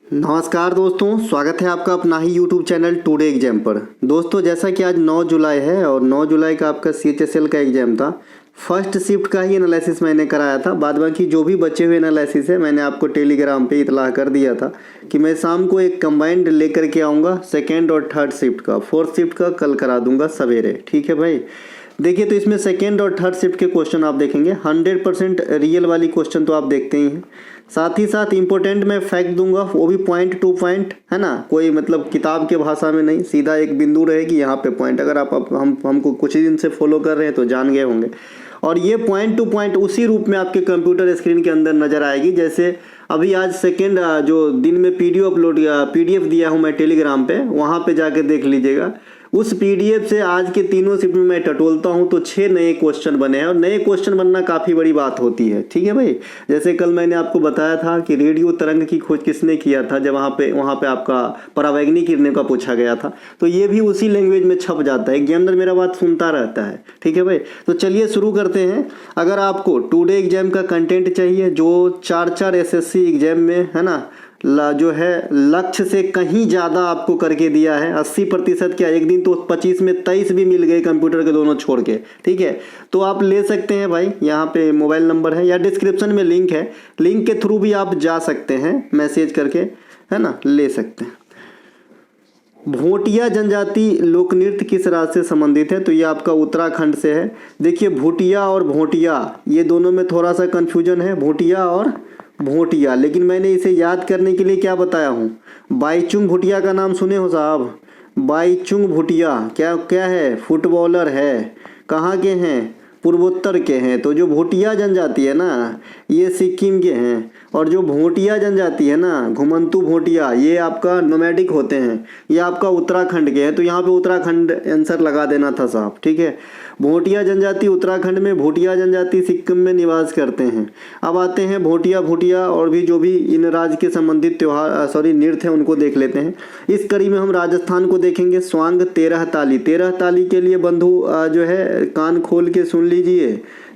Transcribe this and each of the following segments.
नमस्कार दोस्तों, स्वागत है आपका अपना ही YouTube चैनल टुडे एग्जाम पर। दोस्तों, जैसा कि आज 9 जुलाई है और 9 जुलाई का आपका CHSL का एग्ज़ाम था। फर्स्ट शिफ्ट का ही एनालिसिस मैंने कराया था। बाद बाकी जो भी बचे हुए एनालिसिस है मैंने आपको टेलीग्राम पे इतला कर दिया था कि मैं शाम को एक कंबाइंड लेकर के आऊँगा सेकेंड और थर्ड शिफ्ट का। फोर्थ शिफ्ट का कल करा दूंगा सवेरे। ठीक है भाई। देखिए, तो इसमें सेकेंड और थर्ड शिफ्ट के क्वेश्चन आप देखेंगे। 100% रियल वाली क्वेश्चन तो आप देखते ही हैं। साथ ही साथ इंपॉर्टेंट मैं फैक्ट दूंगा, वो भी पॉइंट टू पॉइंट, है ना। कोई मतलब किताब के भाषा में नहीं, सीधा एक बिंदु रहेगी यहाँ पे पॉइंट। अगर आप हमको कुछ ही दिन से फॉलो कर रहे हैं तो जान गए होंगे। और ये पॉइंट टू पॉइंट उसी रूप में आपके कंप्यूटर स्क्रीन के अंदर नजर आएगी जैसे अभी आज सेकेंड जो दिन में PDF दिया हूँ मैं टेलीग्राम पे, वहाँ पे जाके देख लीजिएगा। उस PDF से आज के तीनों शिफ्ट में मैं टटोलता हूँ तो 6 नए क्वेश्चन बने हैं। और नए क्वेश्चन बनना काफ़ी बड़ी बात होती है। ठीक है भाई। जैसे कल मैंने आपको बताया था कि रेडियो तरंग की खोज किसने किया था, जब वहाँ पे आपका परावैंगनिक किरणें का पूछा गया था। तो ये भी उसी लैंग्वेज में छप जाता है। एग्जामिनर मेरा बात सुनता रहता है। ठीक है भाई। तो चलिए शुरू करते हैं। अगर आपको टुडे एग्जाम का कंटेंट चाहिए जो 4 SSC एग्जाम में, है ना, जो है लक्ष्य से कहीं ज़्यादा आपको करके दिया है, 80% क्या, एक दिन तो 25 में 23 भी मिल गए कंप्यूटर के दोनों छोड़ के। ठीक है, तो आप ले सकते हैं भाई। यहाँ पे मोबाइल नंबर है या डिस्क्रिप्शन में लिंक है, लिंक के थ्रू भी आप जा सकते हैं मैसेज करके, है ना, ले सकते हैं। भोटिया जनजाति लोक नृत्य किस राज्य से संबंधित है? तो ये आपका उत्तराखंड से है। देखिए, भोटिया और भोटिया ये दोनों में थोड़ा सा कन्फ्यूजन है, भोटिया और भोटिया। लेकिन मैंने इसे याद करने के लिए क्या बताया हूँ, बाईचुंग भूटिया का नाम सुने हो साहब? बाईचुंग भूटिया क्या क्या है? फुटबॉलर है। कहाँ के हैं? पूर्वोत्तर के हैं। तो जो भोटिया जनजाति है ना, ये सिक्किम के हैं। और जो भोटिया जनजाति है ना, घुमंतू भोटिया, ये आपका नोमैडिक होते हैं, ये आपका उत्तराखंड के हैं। तो यहाँ पे उत्तराखंड आंसर लगा देना था साहब। ठीक है, भोटिया जनजाति उत्तराखंड में, भोटिया जनजाति सिक्किम में निवास करते हैं। अब आते हैं भोटिया और भी जो भी इन राज्य के संबंधित नृत्य हैं उनको देख लेते हैं। इस कड़ी में हम राजस्थान को देखेंगे। स्वांग 13 ताली। 13 ताली के लिए बंधु जो है कान खोल के सुन लीजिए।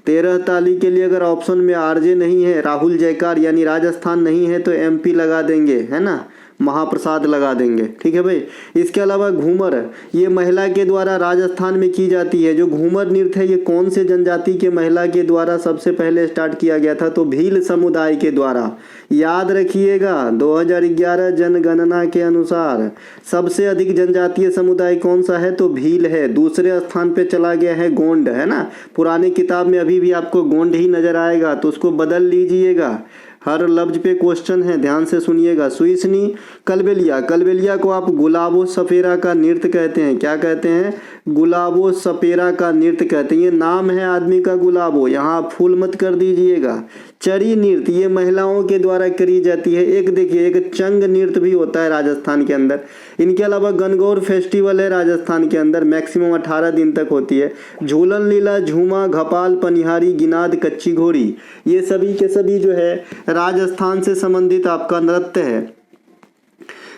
13 ताली के लिए अगर ऑप्शन में RJ नहीं है, राहुल जयकार यानी राजस्थान नहीं है, तो MP लगा देंगे, है ना, महाप्रसाद लगा देंगे। ठीक है भाई। इसके अलावा घूमर, ये महिला के द्वारा राजस्थान में की जाती है। जो घूमर नृत्य है ये कौन से जनजाति के महिला के द्वारा सबसे पहले स्टार्ट किया गया था? तो भील समुदाय के द्वारा। याद रखिएगा, 2011 जनगणना के अनुसार सबसे अधिक जनजातीय समुदाय कौन सा है? तो भील है। दूसरे स्थान पे चला गया है गोंड, है ना। पुरानी किताब में अभी भी आपको गोंड ही नजर आएगा, तो उसको बदल लीजिएगा। हर लफ्ज पे क्वेश्चन है, ध्यान से सुनिएगा। सुइसनी कलबेलिया, कलबेलिया को आप गुलाबो सपेरा का नृत्य कहते हैं। क्या कहते हैं? गुलाबो सपेरा का नृत्य कहते हैं। ये नाम है आदमी का गुलाबो, यहाँ आप फूल मत कर दीजिएगा। चरी नृत्य ये महिलाओं के द्वारा करी जाती है। एक देखिए, एक चंग नृत्य भी होता है राजस्थान के अंदर। इनके अलावा गणगौर फेस्टिवल है राजस्थान के अंदर, मैक्सिमम 18 दिन तक होती है। झूलन लीला, झूमा, घपाल, पनिहारी, गिनाद, कच्ची घोड़ी, ये सभी के सभी जो है राजस्थान से संबंधित आपका नृत्य है।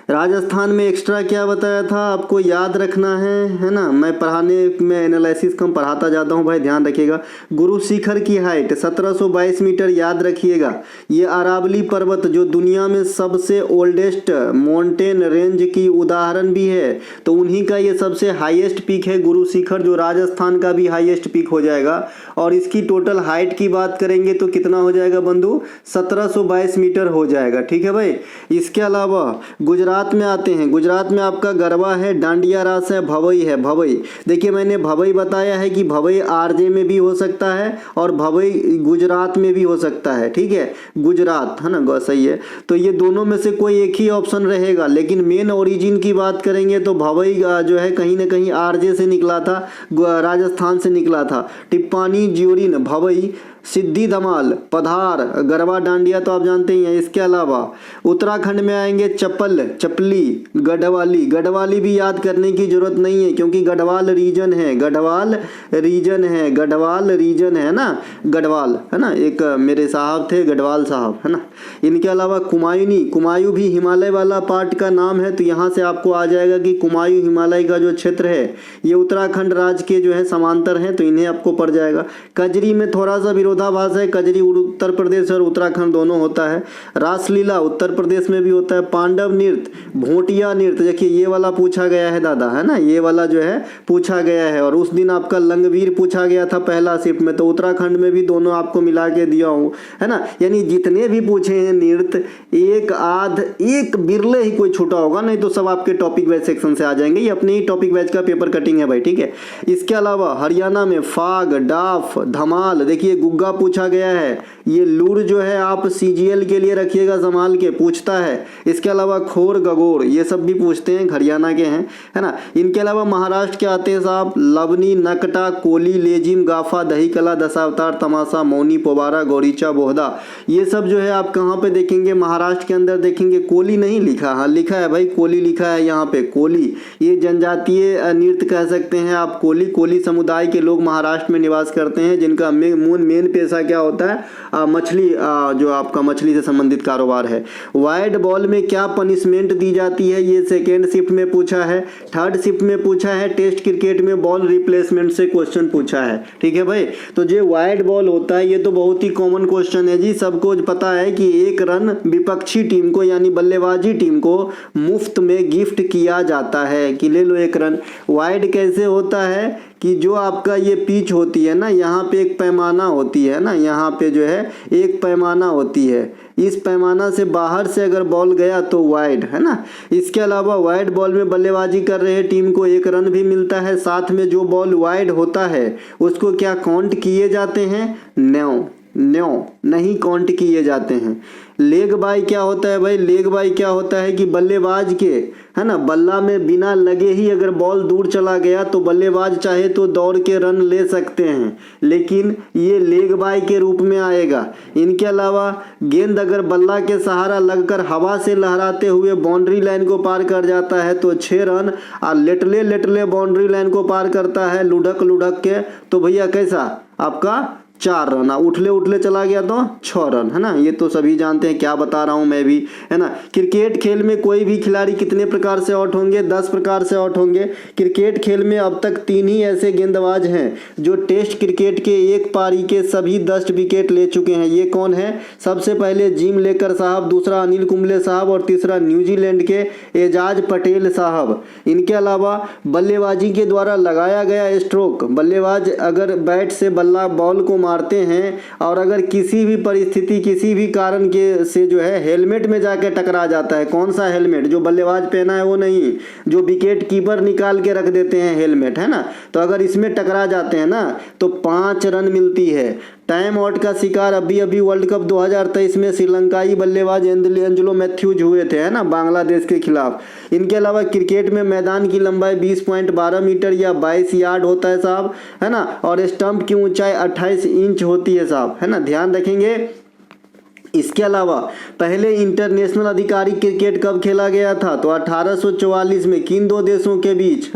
राजस्थान में एक्स्ट्रा क्या बताया था आपको याद रखना है ना। मैं पढ़ाने में एनालिसिस कम पढ़ाता जाता हूं भाई, ध्यान रखिएगा। गुरु शिखर की हाइट 1722 मीटर, याद रखिएगा। ये अरावली पर्वत जो दुनिया में सबसे ओल्डेस्ट माउंटेन रेंज की उदाहरण भी है, तो उन्हीं का ये सबसे हाईएस्ट पीक है गुरु शिखर, जो राजस्थान का भी हाईएस्ट पीक हो जाएगा। और इसकी टोटल हाइट की बात करेंगे तो कितना हो जाएगा बंधु? 1722 मीटर हो जाएगा। ठीक है भाई। इसके अलावा गुजरात में आते हैं। गुजरात में आपका गरबा है, डांडिया रास है, भवई है। भवई, देखिए मैंने भवई बताया है कि भवई RJ में भी हो सकता है और भवई गुजरात में भी हो सकता है। ठीक है, गुजरात, है ना, सही है। तो ये दोनों में से कोई एक ही ऑप्शन रहेगा। लेकिन मेन ओरिजिन की बात करेंगे तो भवई जो है कहीं ना कहीं RJ से निकला था, राजस्थान से निकला था। टिप्पानी, ज्योरिन, भवई, सिद्धि धमाल, पधार, गरबा, डांडिया तो आप जानते ही हैं। इसके अलावा उत्तराखंड में आएंगे चप्पल, चपली, गढ़वाली। गढ़वाली भी याद करने की जरूरत नहीं है क्योंकि गढ़वाल रीजन है, गढ़वाल रीजन है, गढ़वाल रीजन है ना, गढ़वाल, है ना। एक मेरे साहब थे गढ़वाल साहब, है ना। इनके अलावा कुमायूनी, कुमायूं भी हिमालय वाला पार्ट का नाम है। तो यहाँ से आपको आ जाएगा कि कुमायूं हिमालय का जो क्षेत्र है ये उत्तराखंड राज्य के जो है समांतर है, तो इन्हें आपको पड़ जाएगा। कजरी में थोड़ा सा विरोध विरोधाभास है। कजरी उत्तर प्रदेश और उत्तराखंड दोनों होता है। रासलीला उत्तर प्रदेश में भी होता है। पांडव नृत्य, भोटिया नृत्य, देखिए ये वाला पूछा गया है दादा, है ना, ये वाला जो है पूछा गया है। और उस दिन आपका लंगवीर पूछा गया था पहला शिफ्ट में, तो उत्तराखंड में भी दोनों आपको मिला के दिया हूँ, है ना। यानी जितने भी पूछे हैं नृत्य, एक बिरले ही कोई छूटा होगा, नहीं तो सब आपके टॉपिक वाइज सेक्शन से आ जाएंगे। ये अपने ही टॉपिक वाइज का पेपर कटिंग है भाई, ठीक है। इसके अलावा हरियाणा में फाग, डाफ, धमाल, देखिए गुग्गा पूछा गया है। ये लूर जो है आप सीजीएल के लिए रखिएगा संभाल के, पूछता है। इसके अलावा खोर, गगोर, ये सब भी पूछते हैं, हरियाणा के हैं, है ना। इनके अलावा महाराष्ट्र के आते हैं साहब, लवनी, नकटा, कोली, लेजिम, गाफा, दही कला, दशावतार, तमाशा, मौनी, पोबारा, गौरीचा, बोहदा, ये सब जो है आप कहाँ पे देखेंगे, महाराष्ट्र के अंदर देखेंगे। कोली नहीं लिखा, हाँ लिखा है भाई, कोली लिखा है यहाँ पे, कोली। ये जनजातीय नृत्य कह सकते हैं आप, कोली। कोली समुदाय के लोग महाराष्ट्र में निवास करते हैं, जिनका मेन पेशा क्या होता है, मछली, जो आपका मछली से संबंधित कारोबार है। वाइड बॉल में क्या पनिशमेंट दी जाती है, ये सेकेंड शिफ्ट में पूछा है। थर्ड शिफ्ट में पूछा है, टेस्ट क्रिकेट में बॉल रिप्लेसमेंट से क्वेश्चन पूछा है, ठीक है भाई। तो जो वाइड बॉल होता है, ये तो बहुत ही कॉमन क्वेश्चन है जी, सबको पता है कि 1 रन विपक्षी टीम को यानी बल्लेबाजी टीम को मुफ्त में गिफ्ट किया जाता है कि ले लो 1 रन। वाइड कैसे होता है कि जो आपका ये पिच होती है ना, यहाँ पे एक पैमाना होती है ना, यहाँ पे जो है एक पैमाना होती है, इस पैमाना से बाहर से अगर बॉल गया तो वाइड, है ना। इसके अलावा वाइड बॉल में बल्लेबाजी कर रहे टीम को 1 रन भी मिलता है। साथ में जो बॉल वाइड होता है उसको क्या काउंट किए जाते हैं, नो नहीं काउंट किए जाते हैं। लेग बाय क्या होता है भाई, लेग बाय क्या होता है कि बल्लेबाज के, है ना, बल्ला में बिना लगे ही अगर बॉल दूर चला गया तो बल्लेबाज चाहे तो दौड़ के रन ले सकते हैं, लेकिन ये लेग बाय के रूप में आएगा। इनके अलावा गेंद अगर बल्ला के सहारा लगकर हवा से लहराते हुए बाउंड्री लाइन को पार कर जाता है तो 6 रन, और लेटले बाउंड्री लाइन को पार करता है लुढ़क के, तो भैया कैसा आपका 4 रन। उठले चला गया तो 6 रन, है ना। ये तो सभी जानते हैं, क्या बता रहा हूं मैं भी, है ना। क्रिकेट खेल में कोई भी खिलाड़ी कितने प्रकार से आउट होंगे, 10 प्रकार से आउट होंगे। क्रिकेट खेल में अब तक 3 ही ऐसे गेंदबाज हैं जो टेस्ट क्रिकेट के एक पारी के सभी 10 विकेट ले चुके हैं। ये कौन है, सबसे पहले जिम लेकर साहब, दूसरा अनिल कुंबले साहब, और तीसरा न्यूजीलैंड के एजाज पटेल साहब। इनके अलावा बल्लेबाजी के द्वारा लगाया गया स्ट्रोक, बल्लेबाज अगर बैट से बॉल को मारते हैं और अगर किसी भी परिस्थिति, किसी भी कारण के से जो है हेलमेट में जाके टकरा जाता है, कौन सा हेलमेट, जो बल्लेबाज पहना है वो नहीं, जो विकेट कीपर निकाल के रख देते हैं हेलमेट, है ना। तो अगर इसमें टकरा जाते हैं ना तो 5 रन मिलती है। टाइम आउट का शिकार अभी वर्ल्ड कप 2023 में श्रीलंकाई बल्लेबाज एंजेलो मैथ्यूज हुए थे, है ना, बांग्लादेश के खिलाफ। इनके अलावा क्रिकेट में मैदान की लंबाई 20.12 मीटर या 22 यार्ड होता है साहब, है ना, और स्टंप की ऊंचाई 28 इंच होती है साहब, है ना, ध्यान रखेंगे। इसके अलावा पहले इंटरनेशनल आधिकारिक क्रिकेट कब खेला गया था, तो 1844 में। किन 2 देशों के बीच,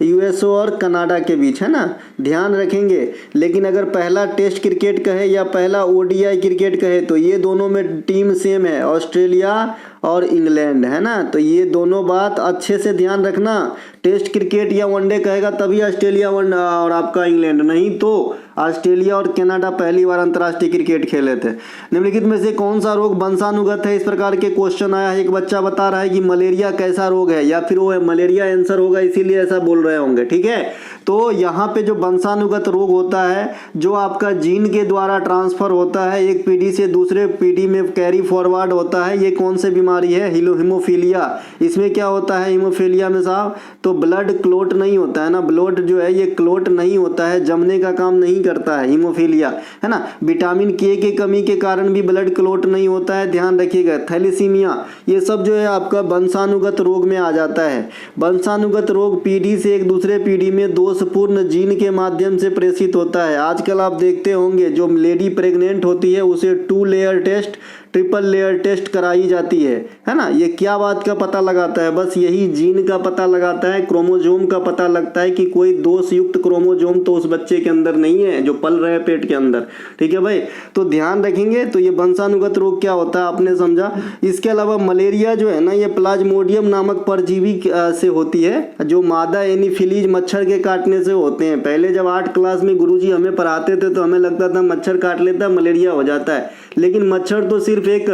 यूएसओ और कनाडा के बीच, है ना, ध्यान रखेंगे। लेकिन अगर पहला टेस्ट क्रिकेट कहे या पहला ओडीआई क्रिकेट कहे तो ये दोनों में टीम सेम है, ऑस्ट्रेलिया और इंग्लैंड, है ना। तो ये दोनों बात अच्छे से ध्यान रखना। टेस्ट क्रिकेट या वनडे कहेगा तभी ऑस्ट्रेलिया और आपका इंग्लैंड, नहीं तो ऑस्ट्रेलिया और कनाडा पहली बार अंतर्राष्ट्रीय क्रिकेट खेले थे। निम्नलिखित में से कौन सा रोग वंशानुगत है, इस प्रकार के क्वेश्चन आया है। एक बच्चा बता रहा है कि मलेरिया कैसा रोग है, या फिर वो मलेरिया आंसर होगा इसीलिए ऐसा बोल रहे होंगे, ठीक है। तो यहाँ पे जो वंशानुगत रोग होता है, जो आपका जीन के द्वारा ट्रांसफर होता है, एक पीढ़ी से दूसरे पीढ़ी में कैरी फॉरवर्ड होता है, ये कौन सी बीमारी है, हीमोफीलिया। इसमें क्या होता है हीमोफीलिया में साहब, तो ब्लड क्लोट नहीं होता है ना, ब्लड जो है ये क्लोट नहीं होता है, जमने का काम नहीं करता है हीमोफीलिया, है ना। विटामिन के कमी के कारण भी ब्लड क्लोट नहीं होता है, ध्यान रखिएगा। थैलेसीमिया, ये सब जो है आपका वंशानुगत रोग में आ जाता है। वंशानुगत रोग पीढ़ी से एक दूसरे पीढ़ी में दोषपूर्ण जीन के माध्यम से प्रेषित होता है। आजकल आप देखते होंगे जो लेडी प्रेग्नेंट होती है उसे 2 layer test triple layer test कराई जाती है ना। ये क्या बात का पता लगाता है? बस यही जीन का पता लगाता है, क्रोमोजोम का पता लगता है कि कोई दोष युक्त क्रोमोजोम तो उस बच्चे के अंदर नहीं है जो पल रहे पेट के अंदर। ठीक है भाई, तो ध्यान रखेंगे। तो ये वंशानुगत रोग क्या होता है आपने समझा। इसके अलावा मलेरिया जो है ना, ये प्लाज्मोडियम नामक परजीवी से होती है, जो मादा एनीफिलीज मच्छर के काटने से होते हैं। पहले जब 8 क्लास में गुरुजी हमें पढ़ाते थे तो हमें लगता था मच्छर काट लेता है मलेरिया हो जाता है, लेकिन मच्छर तो सिर्फ एक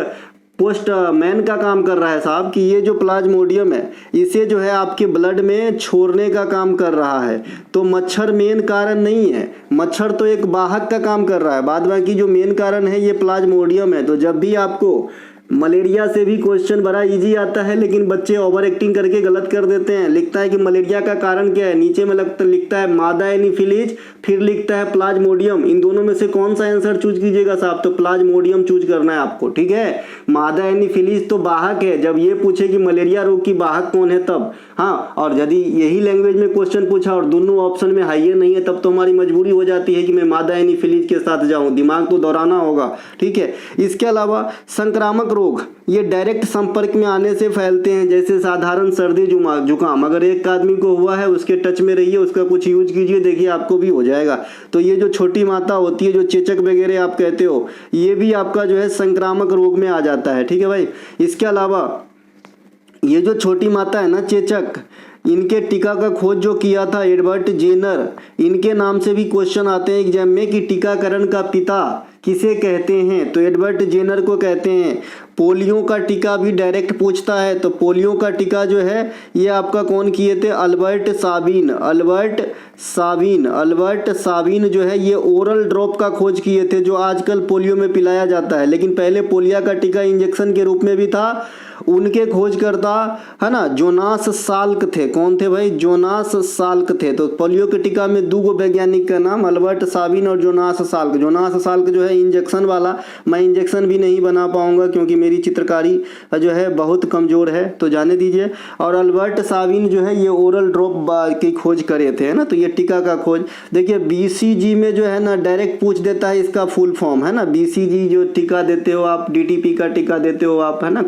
पोस्ट मैन का काम कर रहा है साहब, कि ये जो प्लाज्मोडियम है इसे जो है आपके ब्लड में छोड़ने का काम कर रहा है। तो मच्छर मेन कारण नहीं है, मच्छर तो एक वाहक का काम कर रहा है। बाद बाकी जो मेन कारण है ये प्लाज्मोडियम है। तो जब भी आपको मलेरिया से भी क्वेश्चन बड़ा इजी आता है, लेकिन बच्चे ओवर एक्टिंग करके गलत कर देते हैं। लिखता है कि मलेरिया का कारण क्या है, नीचे में लिखता है मादा एनीफिलीज, फिर लिखता है प्लाज्मोडियम। इन दोनों में से कौन सा आंसर चूज कीजिएगा साहब? तो प्लाज्मोडियम चूज करना है आपको। ठीक है, मादा एनीफिलीज तो वाहक है। जब ये पूछे कि मलेरिया रोग की वाहक कौन है तब, हाँ, और यदि यही लैंग्वेज में क्वेश्चन पूछा और दोनों ऑप्शन में हाई नहीं है, तब तो हमारी मजबूरी हो जाती है कि मैं मादा एनीफिलीज के साथ जाऊं, दिमाग तो दौड़ाना होगा। ठीक है, इसके अलावा संक्रामक रोग ये डायरेक्ट संपर्क में आने से फैलते हैं, जैसे साधारण सर्दी जुकाम। अगर एक आदमी को हुआ है उसके टच में रहिए, उसका कुछ यूज कीजिए, देखिए आपको भी हो जाएगा। तो ये जो छोटी माता होती है, जो चेचक वगैरह आप कहते हो, ये भी आपका जो है संक्रामक रोग में आ जाता है। ठीक है भाई, इसके अलावा ये जो छोटी माता है ना चेचक, इनके टीका का खोज जो किया था एडवर्ड जेनर, इनके नाम से भी क्वेश्चन आते हैं एग्जाम में कि टीकाकरण का पिता किसे कहते हैं? तो एडवर्ड जेनर को कहते हैं। पोलियो का टीका भी डायरेक्ट पूछता है, तो पोलियो का टीका जो है ये आपका कौन किए थे? अल्बर्ट साबिन जो है ये ओरल ड्रॉप का खोज किए थे, जो आजकल पोलियो में पिलाया जाता है, लेकिन पहले पोलियो का टीका इंजेक्शन के रूप में भी था। उनके खोजकर्ता है ना जोनास साल्क थे। कौन थे भाई? जोनास साल्क थे। तो पोलियो के टीका में 2 वैज्ञानिक का नाम अल्बर्ट साबिन और जोनास साल्क। जोनास साल्क जो है इंजेक्शन वाला, मैं इंजेक्शन भी नहीं बना पाऊंगा क्योंकि मेरी चित्रकारी जो है बहुत कमजोर है, तो जाने दीजिए। और अल्बर्ट साबिन जो है ये ओरल ड्रॉप की खोज करे थे, है ना। तो ये टीका का खोज देखिए BCG में जो है ना डायरेक्ट पूछ देता है इसका फुल फॉर्म, है ना। BCG जो टीका देते हो आप, DTP का टीका देते हो आप, है ना,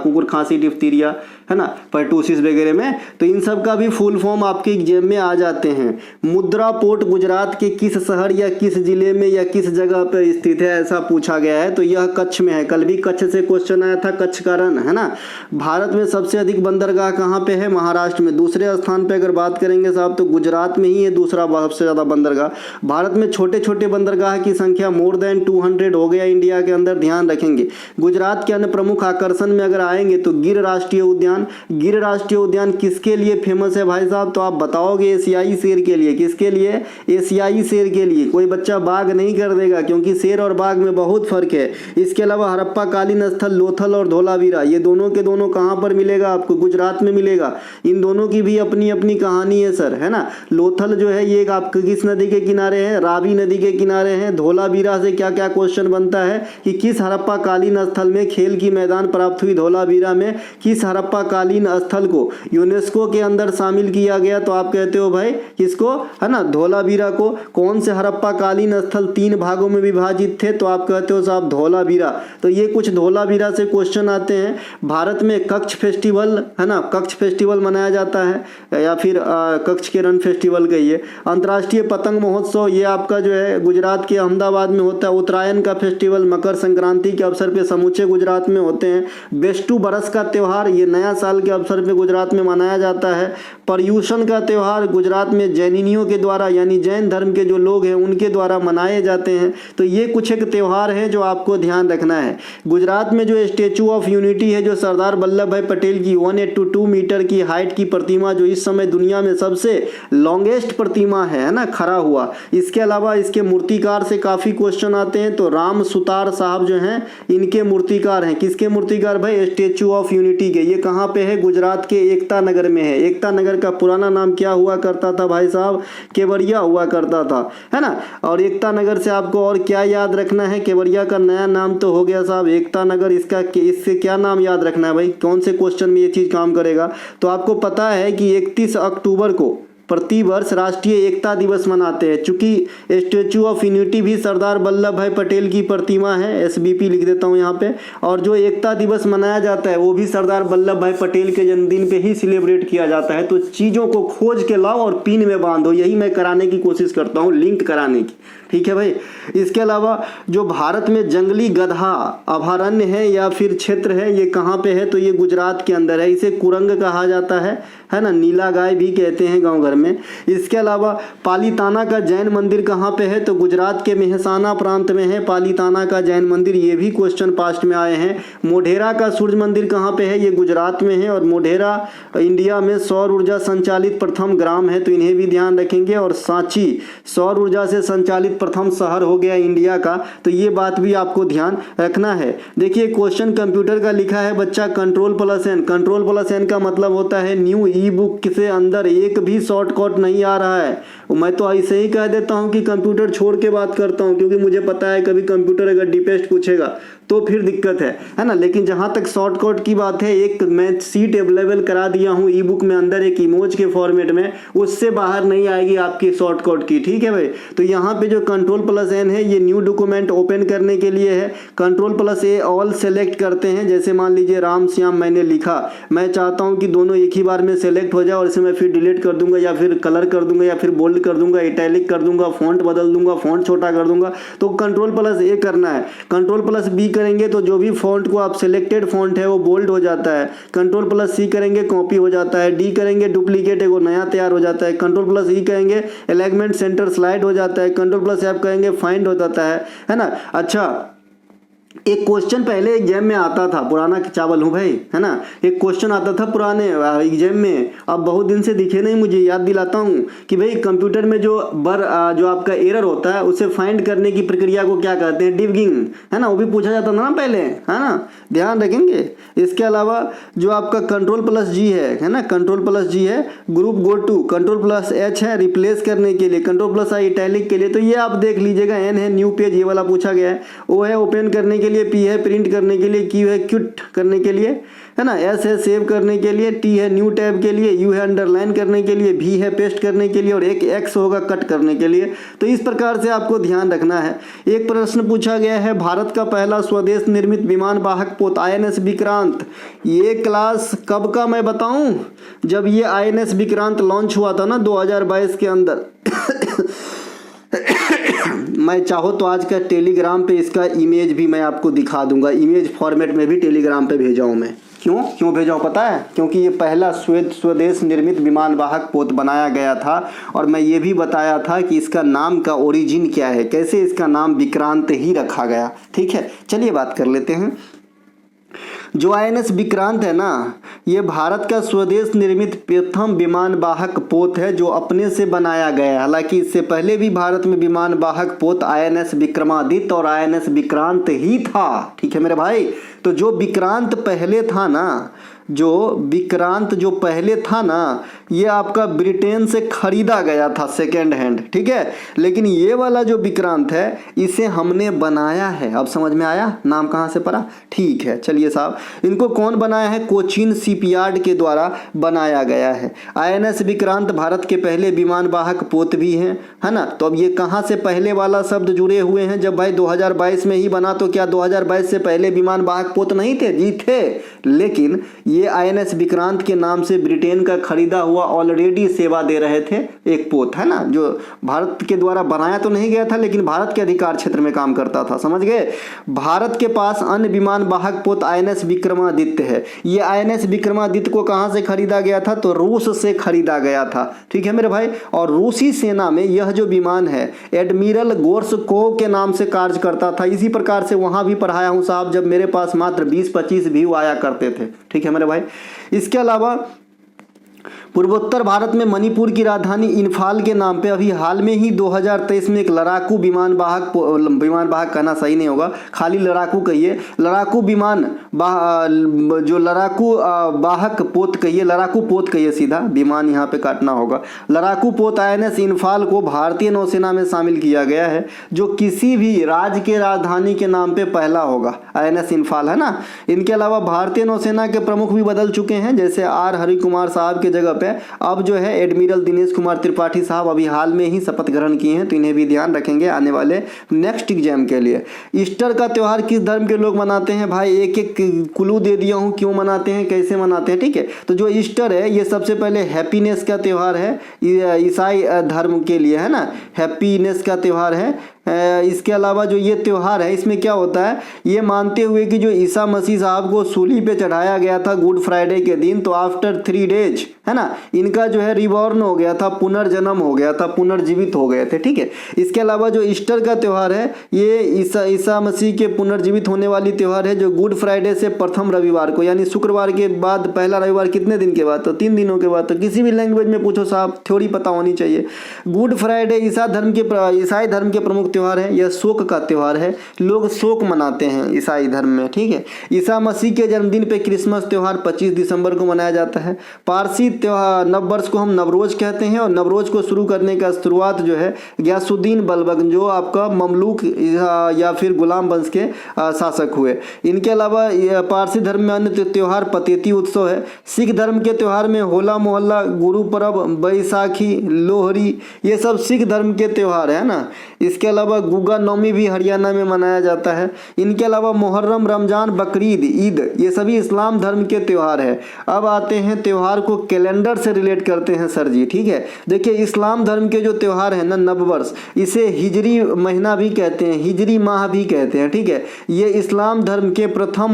कुकुर खांसी डिप्थीरिया, है ना, परटूसिस वगैरह में, तो इन सब का भी फुल फॉर्म आपके एग्जाम में आ जाते हैं। मुद्रा पोर्ट गुजरात के किस शहर या किस जिले में या किस जगह पर स्थित है, ऐसा पूछा गया है। तो यह कच्छ में है। कल भी कच्छ से क्वेश्चन आया था, कच्छ का रण, है ना। भारत में सबसे अधिक बंदरगाह कहाँ पे है? महाराष्ट्र में। दूसरे स्थान पे अगर बात करेंगे साहब तो गुजरात में ही है दूसरा सबसे ज्यादा बंदरगाह। भारत में छोटे छोटे बंदरगाह की संख्या मोर देन 200 हो गया इंडिया के अंदर, ध्यान रखेंगे। गुजरात के अन्य प्रमुख आकर्षण में अगर आएंगे तो गिर राष्ट्रीय उद्यान। गिर राष्ट्रीय उद्यान किसके लिए फेमस है भाई साहब? तो आप बताओगे एशियाई शेर के लिए। किसके लिए? एशियाई शेर के लिए। कोई बच्चा बाघ नहीं कर देगा क्योंकि शेर और बाघ में बहुत फर्क है। इसके अलावा हड़प्पा कालीन स्थल लोथल और धोलावीरा, ये दोनों के दोनों कहां पर मिलेगा आपको? गुजरात में मिलेगा। इन दोनों की भी अपनी अपनी कहानी है सर, है ना। लोथल जो है ये आपके किस नदी के किनारे है? रावी नदी के किनारे है। धोलावीरा से क्या क्या क्वेश्चन बनता है कि किस हड़प्पा कालीन स्थल में खेल की मैदान प्राप्त हुई? धोलावीरा में। किस हड़प्पा कालीन स्थल को यूनेस्को के अंदर शामिल किया गया? तो आप कहते हो भाई किसको, है ना, धोलावीरा को। कौन से हड़प्पा कालीन स्थल 3 भागों में विभाजित थे? तो आप कहते हो साहब धोलावीरा। तो ये कुछ धोलावीरा से क्वेश्चन आते हैं। भारत में कच्छ फेस्टिवल, है ना, कच्छ फेस्टिवल मनाया जाता है, या फिर कच्छ के रण फेस्टिवल कहिए। अंतर्राष्ट्रीय पतंग महोत्सव ये आपका जो है गुजरात के अहमदाबाद में होता है। उत्तरायण का फेस्टिवल मकर संक्रांति के अवसर पे समूचे गुजरात में होते हैं। बेस्टू बरस का त्यौहार ये नया साल के अवसर पे गुजरात में मनाया जाता है। पर्यूषण का त्यौहार गुजरात में जैनिनियों के द्वारा, यानी जैन धर्म के जो लोग हैं उनके द्वारा मनाए जाते हैं। तो ये कुछ एक त्यौहार है जो आपको ध्यान रखना है। गुजरात में जो स्टेचू ऑफ यूनिटी है, जो सरदार वल्लभ भाई पटेल की 182 मीटर की हाइट की प्रतिमा, जो इस समय दुनिया में सबसे लॉन्गेस्ट प्रतिमा है ना, खड़ा हुआ। इसके अलावा इसके मूर्तिकार से काफी क्वेश्चन आते हैं। तो राम सुतार साहब जो हैं इनके मूर्तिकार हैं। किसके मूर्तिकार भाई? स्टेचू ऑफ यूनिटी के। ये कहाँ पे है? गुजरात के एकता नगर में है। एकता नगर का पुराना नाम क्या हुआ करता था भाई साहब? केवड़िया हुआ करता था, है ना। और एकता नगर से आपको और क्या याद रखना है? केवड़िया का नया नाम तो हो गया साहब एकता नगर। इससे क्या नाम याद रखना है भाई? कौन से क्वेश्चन में ये चीज काम करेगा? तो आपको पता है कि 31 अक्टूबर को प्रतिवर्ष राष्ट्रीय एकता दिवस मनाते हैं। चूंकि स्टैचू ऑफ यूनिटी भी सरदार वल्लभ भाई पटेल की प्रतिमा है, एसबीपी लिख देता हूँ यहाँ पे, और जो एकता दिवस मनाया जाता है वो भी सरदार वल्लभ भाई पटेल के जन्मदिन पे ही सेलिब्रेट किया जाता है। तो चीज़ों को खोज के लाओ और पिन में बांधो, यही मैं कराने की कोशिश करता हूँ, लिंक कराने की। ठीक है भाई। इसके अलावा जो भारत में जंगली गधा अभयारण्य है या फिर क्षेत्र है, ये कहाँ पे है, तो ये गुजरात के अंदर है। इसे कुरंग कहा जाता है ना, नीला गाय भी कहते हैं गांव घर में। इसके अलावा पालीताना का जैन मंदिर कहाँ पे है, तो गुजरात के मेहसाना प्रांत में है पालीताना का जैन मंदिर, ये भी क्वेश्चन पास्ट में आए हैं। मोढेरा का सूर्य मंदिर कहाँ पे है, ये गुजरात में है, और मोढेरा इंडिया में सौर ऊर्जा संचालित प्रथम ग्राम है, तो इन्हें भी ध्यान रखेंगे। और सांची सौर ऊर्जा से संचालित प्रथम शहर हो गया इंडिया का, तो ये बात भी आपको ध्यान रखना है। देखिए क्वेश्चन कंप्यूटर का लिखा है बच्चा, कंट्रोल+N। कंट्रोल+N का मतलब होता है न्यू ई बुक से अंदर एक भी शॉर्टकट नहीं आ रहा है। मैं तो ऐसे ही कह देता हूं कि कंप्यूटर छोड़ के बात करता हूं, क्योंकि मुझे पता है कभी कंप्यूटर अगर डीपेस्ट पूछेगा तो फिर दिक्कत है ना। लेकिन जहां तक शॉर्टकट की बात है, एक मैं सीट अवेलेबल करा दिया हूं ई बुक में अंदर एक इमोज के फॉर्मेट में, उससे बाहर नहीं आएगी आपकी शॉर्टकट की। ठीक है भाई। तो यहाँ पे जो कंट्रोल+N है ये न्यू डॉक्यूमेंट ओपन करने के लिए है। कंट्रोल+A ऑल सेलेक्ट करते हैं। जैसे मान लीजिए राम श्याम मैंने लिखा, मैं चाहता हूँ कि दोनों एक ही बार में सेलेक्ट हो जाए, और इसे मैं फिर डिलीट कर दूंगा या फिर कलर कर दूंगा या फिर बोल्ड कर दूंगा, इटैलिक कर दूंगा, फॉन्ट बदल दूंगा, फॉन्ट छोटा कर दूंगा। तो कंट्रोल+A करना है। कंट्रोल+B करेंगे तो जो भी फॉन्ट को आप सिलेक्टेड फॉन्ट है वो बोल्ड हो जाता है। कंट्रोल+C करेंगे कॉपी हो जाता है। डी करेंगे डुप्लीकेट है, वो नया तैयार हो जाता है। कंट्रोल+E करेंगे एलिग्नमेंट सेंटर स्लाइड हो जाता है। कंट्रोल+F करेंगे फाइंड हो जाता है ना। अच्छा, एक क्वेश्चन पहले एग्जाम में आता था, पुराना चावल हूँ भाई, है ना। एक क्वेश्चन आता था पुराने एग्जाम में, अब बहुत दिन से दिखे नहीं, मुझे याद दिलाता हूँ कि भाई कंप्यूटर में जो आपका एरर होता है उसे फाइंड करने की प्रक्रिया को क्या कहते हैं, डिबगिंग, है ना। वो भी पूछा जाता था ना पहले, है ना, ध्यान रखेंगे। इसके अलावा जो आपका कंट्रोल+G है ना, कंट्रोल+G है ग्रुप गो टू, कंट्रोल+H है रिप्लेस करने के लिए, कंट्रोल+I इटैलिक के लिए। तो ये आप देख लीजिएगा। N है न्यू पेज, ये वाला पूछा गया है। O है ओपन करने के लिए, P है प्रिंट करने के लिए, Q है क्विट करने के लिए, है ना। S है सेव करने के लिए, T है न्यू टैब के लिए, U है अंडरलाइन करने के लिए, V है पेस्ट करने के लिए, और एक X होगा कट करने के लिए। तो इस प्रकार से आपको ध्यान रखना है। एक प्रश्न पूछा गया है, भारत का पहला स्वदेश निर्मित विमान वाहक पोत INS विक्रांत, ये क्लास कब का मैं बताऊं, जब ये INS विक्रांत लॉन्च हुआ था ना 2022 के अंदर। मैं चाहो तो आज का टेलीग्राम पे इसका इमेज भी मैं आपको दिखा दूंगा, इमेज फॉर्मेट में भी टेलीग्राम पे भेजा हूं मैं। क्यों भेजा हूं पता है, क्योंकि ये पहला स्वदेश निर्मित विमान वाहक पोत बनाया गया था। और मैं ये भी बताया था कि इसका नाम का ओरिजिन क्या है, कैसे इसका नाम विक्रांत ही रखा गया। ठीक है, चलिए बात कर लेते हैं। जो INS विक्रांत है ना, ये भारत का स्वदेश निर्मित प्रथम विमान वाहक पोत है जो अपने से बनाया गया है। हालांकि इससे पहले भी भारत में विमान वाहक पोत INS विक्रमादित्य और INS विक्रांत ही था। ठीक है मेरे भाई। तो जो विक्रांत पहले था ना, ये आपका ब्रिटेन से खरीदा गया था सेकेंड हैंड। ठीक है, लेकिन ये वाला जो विक्रांत है इसे हमने बनाया है। अब समझ में आया, नाम कहाँ से पड़ा। ठीक है, चलिए साहब, इनको कौन बनाया है, कोचीन शिपयार्ड के द्वारा बनाया गया है। INS विक्रांत भारत के पहले विमान वाहक पोत भी हैं, है ना। तो अब ये कहाँ से पहले वाला शब्द जुड़े हुए हैं, जब भाई 2022 में ही बना, तो क्या 2022 से पहले विमान वाहक पोत नहीं थे, जी थे। लेकिन ये INS विक्रांत के नाम से ब्रिटेन का खरीदा हुआ ऑलरेडी सेवा दे रहे थे एक पोत, है ना, जो भारत के द्वारा बनाया तो नहीं गया था लेकिन भारत के अधिकार क्षेत्र में काम करता था, समझ गए। भारत के पास अन्य विमान वाहक पोत INS विक्रमादित्य है। ये INS विक्रमादित्य को कहां से खरीदा गया था, तो रूस से खरीदा गया था। ठीक है मेरे भाई। और रूसी सेना में यह जो विमान है एडमिरल गोर्शकोव के नाम से कार्य करता था। इसी प्रकार से वहां भी पढ़ाया हूं साहब, जब मेरे पास मात्र 20-25 व्यू आया करते थे। ठीक है मेरे भाई। इसके अलावा पूर्वोत्तर भारत में मणिपुर की राजधानी इम्फाल के नाम पे अभी हाल में ही 2023 में एक लड़ाकू विमान वाहक कहना सही नहीं होगा, खाली लड़ाकू कहिए, लड़ाकू वाहक पोत कहिए, लड़ाकू पोत कहिए, सीधा विमान यहाँ पे काटना होगा। लड़ाकू पोत INS इम्फाल को भारतीय नौसेना में शामिल किया गया है, जो किसी भी राज्य के राजधानी के नाम पे पहला होगा, INS इम्फाल, है ना। इनके अलावा भारतीय नौसेना के प्रमुख भी बदल चुके हैं, जैसे R हरिकुमार साहब के जगह पे है। अब जो है एडमिरल दिनेश कुमार त्रिपाठी साहब अभी हाल में ही शपथ ग्रहण किए हैं, तो इन्हें भी ध्यान रखेंगे आने वाले नेक्स्ट एग्जाम के लिए। ईस्टर का त्यौहार किस धर्म के लोग मनाते हैं भाई, एक एक क्लू दे दिया हूँ क्यों मनाते हैं, कैसे मनाते हैं, ठीक है। तो जो ईस्टर है ये सबसे पहले हैप्पीनेस का त्यौहार है ईसाई धर्म के लिए, है ना, हैप्पीनेस का त्यौहार है। इसके अलावा जो ये त्यौहार है इसमें क्या होता है, ये मानते हुए कि जो ईसा मसीह साहब को सूली पे चढ़ाया गया था गुड फ्राइडे के दिन, तो आफ्टर 3 डेज, है ना, इनका जो है रिबॉर्न हो गया था, पुनर्जन्म हो गया था, पुनर्जीवित हो गए थे, ठीक है। इसके अलावा जो ईस्टर का त्यौहार है ये ईसा मसीह के पुनर्जीवित होने वाली त्यौहार है, जो गुड फ्राइडे से प्रथम रविवार को, यानी शुक्रवार के बाद पहला रविवार कितने दिन के बाद, तो 3 दिनों के बाद। तो किसी भी लैंग्वेज में पूछो साहब, थ्योरी पता होनी चाहिए। गुड फ्राइडे ईसाई धर्म के प्रमुख त्यौहार है, यह शोक का त्यौहार है, लोग शोक मनाते हैं ईसाई धर्म में, ठीक है। ईसा मसीह के जन्मदिन पे क्रिसमस त्यौहार 25 दिसंबर को मनाया जाता है। पारसी त्यौहार नववर्ष को हम नवरोज कहते हैं, और नवरोज को शुरू करने का शुरुआत जो है गयासुद्दीन बल्बक, जो आपका ममलूक या फिर गुलाम वंश के शासक हुए। इनके अलावा पारसी धर्म में अन्य त्यौहार पतेती उत्सव है। सिख धर्म के त्यौहार में होला मोहल्ला, गुरु पर्व, बैसाखी, लोहरी, ये सब सिख धर्म के त्यौहार है ना। इसके अलावा गुगा नौमी भी हरियाणा में मनाया जाता है। इनके अलावा मुहर्रम, रमजान, बकरीद, ईद, ये सभी इस्लाम धर्म के त्यौहार है। अब आते हैं त्यौहार को कैलेंडर से रिलेट करते हैं सर जी, ठीक है। देखिए इस्लाम धर्म के जो त्यौहार है ना, नववर्ष, इसे हिजरी महीना भी कहते हैं, हिजरी माह भी कहते हैं, ठीक है। ये इस्लाम धर्म के प्रथम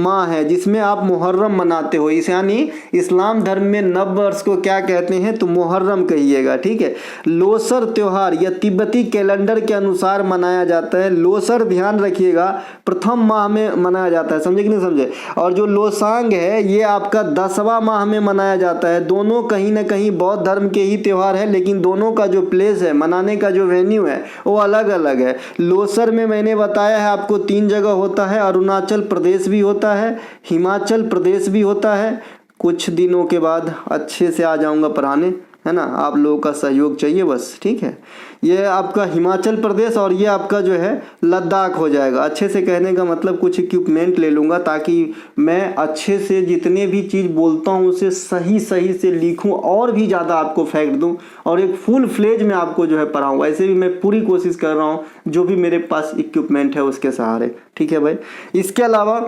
माह है जिसमें आप मुहर्रम मनाते हो। इस यानी इस्लाम धर्म में नववर्ष को क्या कहते हैं, तो मुहर्रम कहिएगा, ठीक है। लोसर त्यौहार यह तिब्बती कैलेंडर के अनुसार मनाया जाता है। लोसर ध्यान रखिएगा प्रथम माह में मनाया जाता है, समझे कि नहीं समझे। और जो लोसांग है ये आपका 10वां माह में मनाया जाता है। दोनों कहीं ना कहीं बौद्ध धर्म के ही त्यौहार है, लेकिन दोनों का जो प्लेस है, मनाने का जो वेन्यू है वो अलग अलग है। लोसर में मैंने बताया है आपको 3 जगह होता है, अरुणाचल प्रदेश भी होता है, हिमाचल प्रदेश भी होता है। कुछ दिनों के बाद अच्छे से आ जाऊंगा पढ़ाने, है ना, आप लोगों का सहयोग चाहिए बस, ठीक है। ये आपका हिमाचल प्रदेश और ये आपका जो है लद्दाख हो जाएगा। अच्छे से कहने का मतलब कुछ इक्विपमेंट ले लूँगा ताकि मैं अच्छे से जितने भी चीज़ बोलता हूँ उसे सही से लिखूँ और भी ज़्यादा आपको फैक्ट दूँ और एक फुल फ्लेज में आपको जो है पढ़ाऊँ। ऐसे भी मैं पूरी कोशिश कर रहा हूँ जो भी मेरे पास इक्विपमेंट है उसके सहारे, ठीक है भाई। इसके अलावा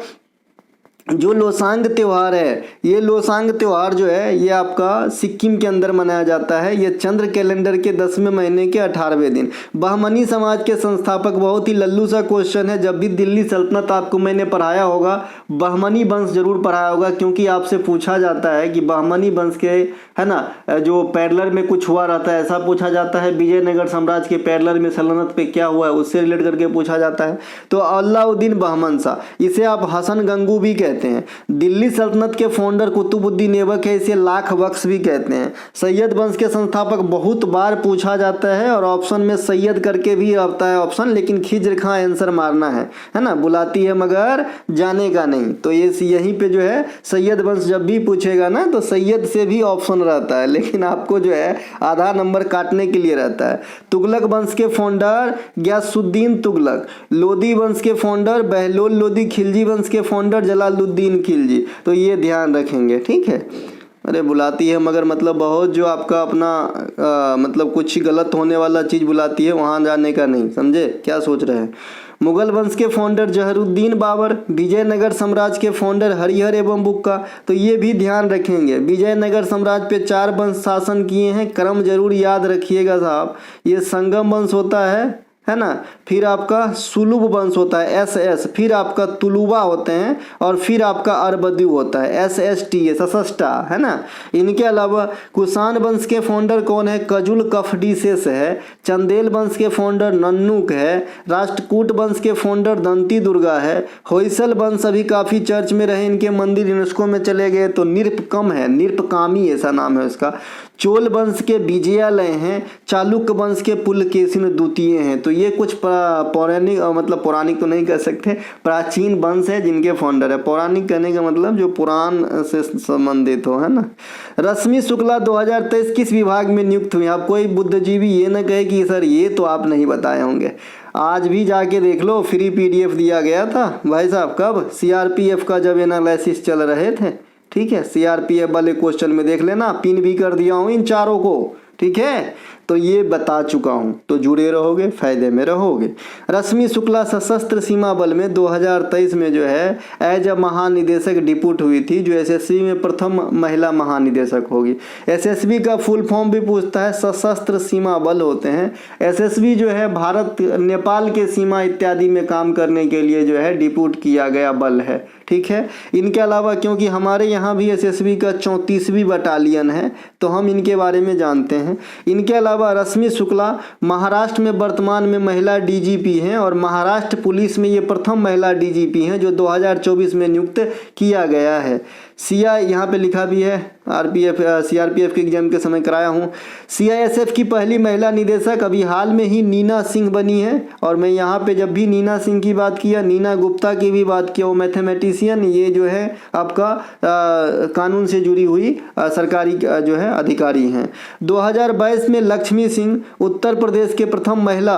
जो लोसांग त्यौहार है, ये लोसांग त्यौहार जो है ये आपका सिक्किम के अंदर मनाया जाता है। ये चंद्र कैलेंडर के 10वें महीने के 18वें दिन। बहमनी समाज के संस्थापक, बहुत ही लल्लू सा क्वेश्चन है, जब भी दिल्ली सल्तनत आपको मैंने पढ़ाया होगा बहमनी वंश जरूर पढ़ाया होगा, क्योंकि आपसे पूछा जाता है कि बहमनी वंश के, है ना, जो पैरलर में कुछ हुआ रहता है, ऐसा पूछा जाता है। विजयनगर साम्राज्य के पैरलर में सल्तनत पे क्या हुआ है उससे रिलेट करके पूछा जाता है। तो अलाउद्दीन बहमन शाह, इसे आप हसन गंगू भी कहते हैं। दिल्ली सल्तनत के फाउंडर कुतुबुद्दीन ऐबक है, इसे लाख बख्श भी कहते हैं। सैयद वंश के संस्थापक बहुत बार पूछा जाता है और ऑप्शन में सैयद करके भी आता है ऑप्शन, लेकिन खिज्र खां आंसर मारना है ना, बुलाती है मगर जाने का नहीं। तो ये यहीं पे जो है सैयद वंश जब भी पूछेगा ना तो सैयद से भी ऑप्शन रहता है, लेकिन आपको जो है आधा नंबर काटने के लिए रहता है। तुगलक वंश के फाउंडर गयासुद्दीन तुगलक, लोदी वंश के फाउंडर बहलोल लोदी, खिलजी वंश के फाउंडर जलालुद्दीन खिलजी। तो ये ध्यान रखेंगे, ठीक है। अरे बुलाती है मगर मतलब बहुत जो आपका अपना मतलब कुछ गलत होने वाला चीज़ बुलाती है, वहाँ जाने का नहीं, समझे क्या सोच रहे हैं। मुगल वंश के फाउंडर जहरुद्दीन बाबर, विजयनगर साम्राज्य के फाउंडर हरिहर एवं बुक्का। तो ये भी ध्यान रखेंगे, विजयनगर साम्राज्य पे 4 वंश शासन किए हैं, क्रम जरूर याद रखिएगा साहब। ये संगम वंश होता है ना, फिर आपका सुलुब वंश होता है SS, फिर आपका तुलुबा होते हैं और फिर आपका अरबद्यू होता है SST, सशस्टा, है ना। इनके अलावा कुषाण वंश के फाउंडर कौन है, कजुल कफडीसेस है। चंदेल वंश के फाउंडर नन्नुक है। राष्ट्रकूट वंश के फाउंडर दंती दुर्गा है। होयसल वंश अभी काफ़ी चर्च में रहे, इनके मंदिर यूनेस्को में चले गए, तो निरपकम है, निरपकामी ऐसा नाम है उसका। चोल वंश के विजयालय हैं। चालुक्य वंश के पुलकेशिन द्वितीय हैं। तो ये कुछ पौराणिक, मतलब पौराणिक तो नहीं कह सकते, प्राचीन वंश है जिनके फाउंडर है। पौराणिक कहने का मतलब जो पुराण से संबंधित हो, है ना। रश्मि शुक्ला 2023 किस विभाग में नियुक्त हुई। आप कोई बुद्धिजीवी ये ना कहे कि सर ये तो आप नहीं बताए होंगे, आज भी जाके देख लो, फ्री PDF दिया गया था भाई साहब। कब? CRPF का जब एनालिसिस चल रहे थे, ठीक है, सीआरपीएफ वाले क्वेश्चन में देख लेना, पिन भी कर दिया हूँ इन चारों को, ठीक है, तो ये बता चुका हूँ, तो जुड़े रहोगे, फायदे में रहोगे। रश्मि शुक्ला सशस्त्र सीमा बल में 2023 में जो है एज अ महानिदेशक डिप्यूट हुई थी, जो एसएसबी में प्रथम महिला महानिदेशक होगी। एसएसबी का फुल फॉर्म भी पूछता है, सशस्त्र सीमा बल होते हैं। एसएसबी जो है भारत नेपाल के सीमा इत्यादि में काम करने के लिए जो है डिप्यूट किया गया बल है, ठीक है। इनके अलावा क्योंकि हमारे यहाँ भी एसएसबी का 34वीं बटालियन है, तो हम इनके बारे में जानते हैं। इनके अलावा रश्मि शुक्ला महाराष्ट्र में वर्तमान में महिला डीजीपी हैं और महाराष्ट्र पुलिस में ये प्रथम महिला डीजीपी हैं, जो 2024 में नियुक्त किया गया है। सीआई यहाँ पे लिखा भी है, सीआरपीएफ के एग्जाम के समय कराया हूँ। सीआईएसएफ की पहली महिला निदेशक अभी हाल में ही नीना सिंह बनी है, और मैं यहाँ पे जब भी नीना सिंह की बात किया, नीना गुप्ता की भी बात किया, वो मैथमेटिशियन, ये जो है आपका कानून से जुड़ी हुई सरकारी जो है अधिकारी हैं। 2022 में लक्ष्मी सिंह उत्तर प्रदेश के प्रथम महिला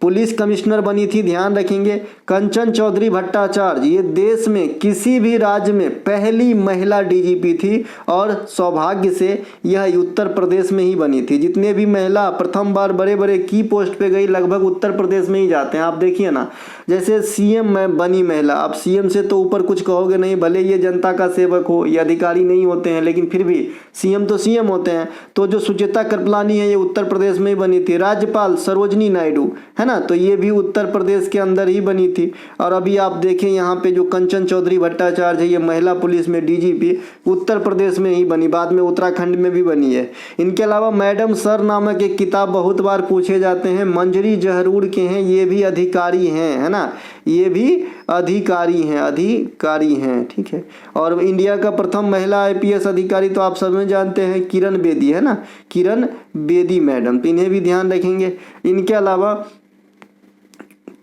पुलिस कमिश्नर बनी थी, ध्यान रखेंगे। कंचन चौधरी भट्टाचार्य ये देश में किसी भी राज्य में पहली महिला डीजीपी थी, और सौभाग्य से यह उत्तर प्रदेश में ही बनी थी। जितने भी महिला प्रथम बार बड़े बड़े की पोस्ट पे गई, लगभग उत्तर प्रदेश में ही जाते हैं। आप देखिए ना, जैसे सीएम में बनी महिला, आप सीएम से तो ऊपर कुछ कहोगे नहीं, भले ये जनता का सेवक हो, ये अधिकारी नहीं होते हैं, लेकिन फिर भी सीएम तो सीएम होते हैं। तो जो सुचेता कृपलानी है, ये उत्तर प्रदेश में ही बनी थी। राज्यपाल सरोजनी नायडू है ना, तो ये भी उत्तर प्रदेश के अंदर ही बनी थी। और अभी आप देखें यहाँ पे जो कंचन चौधरी भट्टाचार्य है, ये महिला पुलिस में डीजीपी उत्तर प्रदेश में ही बनी, बाद में उत्तराखंड में भी बनी है। इनके अलावा मैडम सर नामक एक किताब बहुत बार पूछे जाते हैं, मंजरी जहरूर के हैं, ये भी अधिकारी हैं, है ना, ये भी अधिकारी हैं, ठीक है। और इंडिया का प्रथम महिला आईपीएस अधिकारी तो आप सब में जानते हैं, किरण बेदी, है ना, किरण बेदी मैडम, तो इन्हें भी ध्यान रखेंगे। इनके अलावा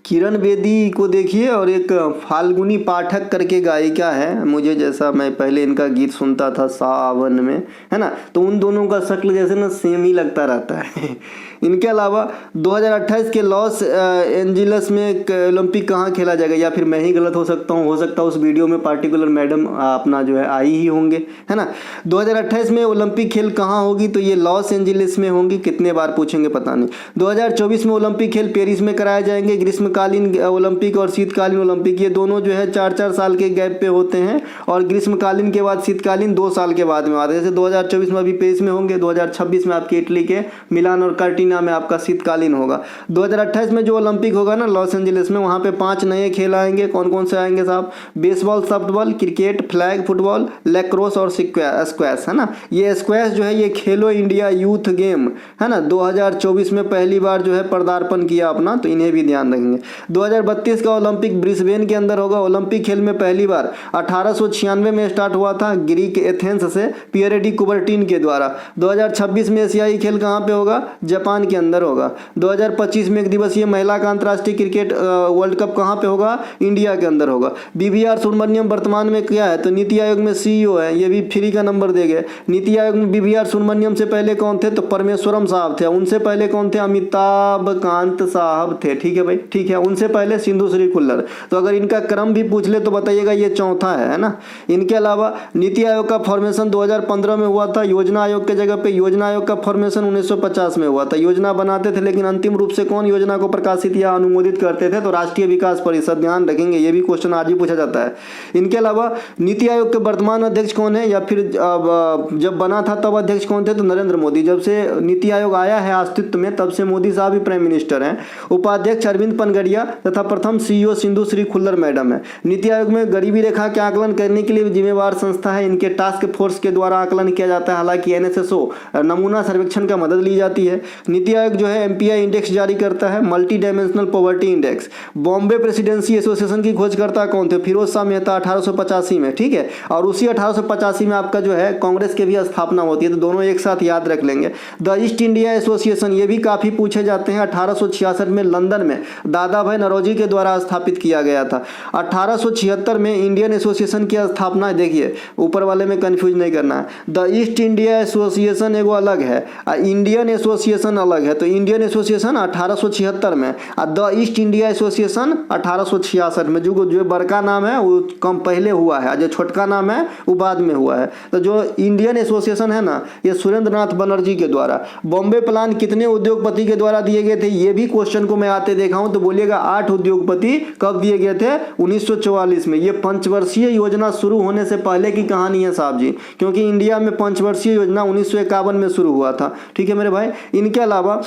किरण बेदी को देखिए, और एक फाल्गुनी पाठक करके गायिका है, मुझे जैसा मैं पहले इनका गीत सुनता था सावन में, है ना, तो उन दोनों का शक्ल जैसे ना सेम ही लगता रहता है। इनके अलावा 2028 के लॉस एंजिलस में ओलंपिक कहाँ खेला जाएगा, या फिर मैं ही गलत हो सकता हूँ, उस वीडियो में पार्टिकुलर मैडम अपना जो है आई ही होंगे, है ना। 2028 में ओलंपिक खेल कहाँ होगी, तो ये लॉस एंजिलस में होंगी। कितने बार पूछेंगे पता नहीं। 2024 में ओलंपिक खेल पेरिस में कराए जाएंगे। ग्रीष्मकालीन ओलंपिक और शीतकालीन ओलंपिक, ये दोनों जो है 4-4 साल के गैप पे होते हैं, और ग्रीष्मकालीन के बाद शीतकालीन 2 साल के बाद में आते हैं। जैसे 2024 में अभी पेरिस में होंगे, 2026 में आपके इटली के मिलान और कर्टिना में आपका शीतकालीन होगा। 2028 में जो ओलंपिक होगा ना लॉस एंजिलस में, वहाँ पे 5 नए खेल आएंगे। कौन कौन से आएंगे साहब? Baseball, softball, cricket, flag football, lacrosse और स्क्वैश, है ना। ये स्क्वैश जो है ये खेलो इंडिया यूथ गेम, है ना, 2024 में पहली बार जो है पदार्पण किया अपना, तो इन्हें भी ध्यान रखेंगे। 2032 का ओलंपिक ब्रिस्बेन के अंदर होगा। ओलंपिक खेल में पहली बार 1896 में स्टार्ट हुआ था ग्रीक एथेंस से पियरे डी कुबर्टिन के द्वारा। 2026 में एशियाई खेल कहाँ पे होगा? जापान के अंदर होगा। 2025 में 1 दिवसीय महिला का अंतर्राष्ट्रीय क्रिकेट वर्ल्ड कप कहाँ पे होगा? इंडिया के अंदर होगा। बीवीआर सुब्रमण्यम वर्तमान में क्या है? तो नीति आयोग में सीईओ है, ये भी फ्री का नंबर दे गए। नीति आयोग में बीवीआर सुब्रमण्यम से पहले कौन थे? तो परमेश्वरम साहब थे। उनसे पहले कौन थे? अमिताभ कांत साहब थे, ठीक है भाई, ठीक है। उनसे पहले सिंधु श्री खुल्लर। तो अगर इनका क्रम भी पूछ ले तो बताइएगा ये चौथा है ना। इनके अलावा नीति आयोग का फॉर्मेशन 2015 में हुआ था। योजना आयोग के जगह पे योजना आयोग का फॉर्मेशन 1950 में हुआ था। योजना बनाते थे, लेकिन अंतिम रूप से कौन योजना को प्रकाशित या अनुमोदित करते थे? तो राष्ट्रीय विकास परिषद। ध्यान रखेंगे, ये भी क्वेश्चन आज ही पूछा जाता है। इनके अलावा नीति आयोग के वर्तमान अध्यक्ष कौन है, या फिर जब बना था तब अध्यक्ष कौन थे? तो नरेंद्र मोदी। जब से नीति आयोग आया है अस्तित्व में, तब से मोदी साहब ही प्राइम मिनिस्टर हैं। उपाध्यक्ष अरविंद पनगड़िया तथा प्रथम सीईओ सिंधु श्री खुल्लर मैडम है। नीति आयोग में गरीबी रेखा के आकलन करने के लिए जिम्मेवार संस्था है। इनके टास्क फोर्स के द्वारा आकलन किया जाता है। हालांकि एनएसएसओ नमूना सर्वेक्षण का मदद ली जाती है। नीति आयोग जो है एमपीआई इंडेक्स जारी करता है, multi dimensional poverty index. Bombay presidency association की खोजकर्ता कौन थे? फिरोज शाह मेहता 1885 में, ठीक है। और उसी 1885 में आपका जो है कांग्रेस की भी स्थापना होती है, तो दोनों एक साथ याद रख लेंगे। द ईस्ट इंडिया एसोसिएशन, ये भी काफी पूछे जाते हैं। 1866 में लंदन में दादा दादा भाई नौरोजी के द्वारा स्थापित किया गया था। 1876 में इंडियन एसोसिएशन की स्थापना, देखिए ऊपर वाले में कंफ्यूज नहीं करना है, द ईस्ट इंडिया एसोसिएशन एगो अलग है, इंडियन एसोसिएशन अलग है। तो इंडियन एसोसिएशन 1876 में और द ईस्ट इंडिया एसोसिएशन 1866 में। जो बड़का नाम है वो कम पहले हुआ है, जो छोटका नाम है वो बाद में हुआ है। तो जो इंडियन एसोसिएशन है ना, ये सुरेंद्र नाथ बनर्जी के द्वारा। बॉम्बे प्लान कितने उद्योगपति के द्वारा दिए गए थे, ये भी क्वेश्चन को मैं आते देखा हूं, तो बोलिएगा 8 उद्योगपति। कब दिए गए थे, 1944 में। ये पंचवर्षीय योजना शुरू होने से पहले की कहानी है साहब जी, क्योंकि इंडिया में पंचवर्षीय योजना 1951 में शुरू हुआ था। ठीक है मेरे भाई। इनके अलावा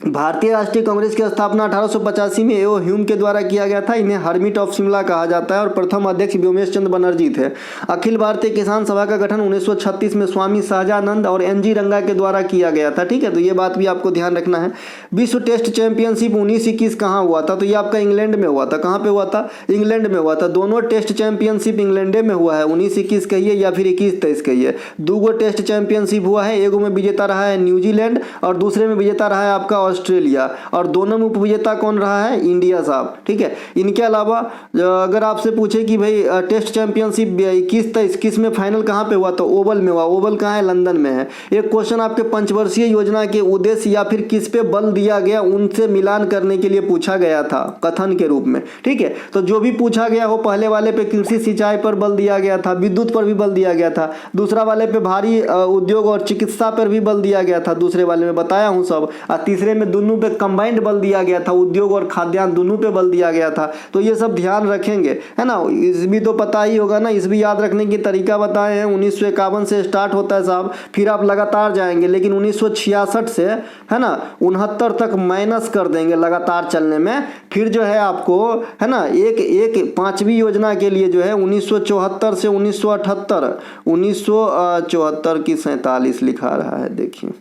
भारतीय राष्ट्रीय कांग्रेस की स्थापना 1885 में एओ ह्यूम के द्वारा किया गया था। इन्हें हर्मिट ऑफ शिमला कहा जाता है और प्रथम अध्यक्ष व्योमेश चंद्र बनर्जी थे। अखिल भारतीय किसान सभा का गठन 1936 में स्वामी सहजानंद और एनजी रंगा के द्वारा किया गया था। ठीक है, तो ये बात भी आपको ध्यान रखना है। विश्व टेस्ट चैंपियनशिप 1921 कहाँ हुआ था, तो ये आपका इंग्लैंड में हुआ था। कहाँ पे हुआ था, इंग्लैंड में हुआ था। दोनों टेस्ट चैंपियनशिप इंग्लैंड में हुआ है, 1921 कहिए या फिर 21-23 कहिए। 2 टेस्ट चैंपियनशिप हुआ है, एगो में विजेता रहा है न्यूजीलैंड और दूसरे में विजेता रहा है आपका ऑस्ट्रेलिया, और दोनों में उपविजेता कौन रहा है, इंडिया साहब। ठीक है। इनके अलावा अगर आपसे पूछे कि भाई टेस्ट चैंपियनशिप 21-23 किस में फाइनल कहाँ पे हुआ, तो ओवल में हुआ। ओवल कहाँ है, लंदन में है। एक क्वेश्चन आपके पंचवर्षीय योजना के उद्देश्य या फिर किस पे बल दिया गया उनसे मिलान करने के लिए पूछा गया था कथन के रूप में। ठीक है, तो जो भी पूछा गया हो, पहले वाले पे कृषि सिंचाई पर बल दिया गया था, विद्युत पर भी बल दिया गया था। दूसरा वाले पे भारी उद्योग और चिकित्सा पर भी बल दिया गया था, दूसरे वाले में बताया हूँ सब। और तीसरे में दोनों पे कंबाइंड बल दिया गया था, उद्योग और खाद्यान्न दोनों पे बल दिया गया था। तो ये सब ध्यान रखेंगे, है ना। इस भी तो पता ही होगा ना, इस भी याद रखने की तरीका बताए हैं। 1951 से स्टार्ट होता है साहब, फिर आप लगातार जाएंगे, लेकिन 1966 से, है ना, 69 तक माइनस कर देंगे लगातार चलने में। फिर जो है आपको, है ना, एक 5वीं योजना के लिए जो है 1974 से 1978, 1974 की 47 लिखा रहा है, देखिए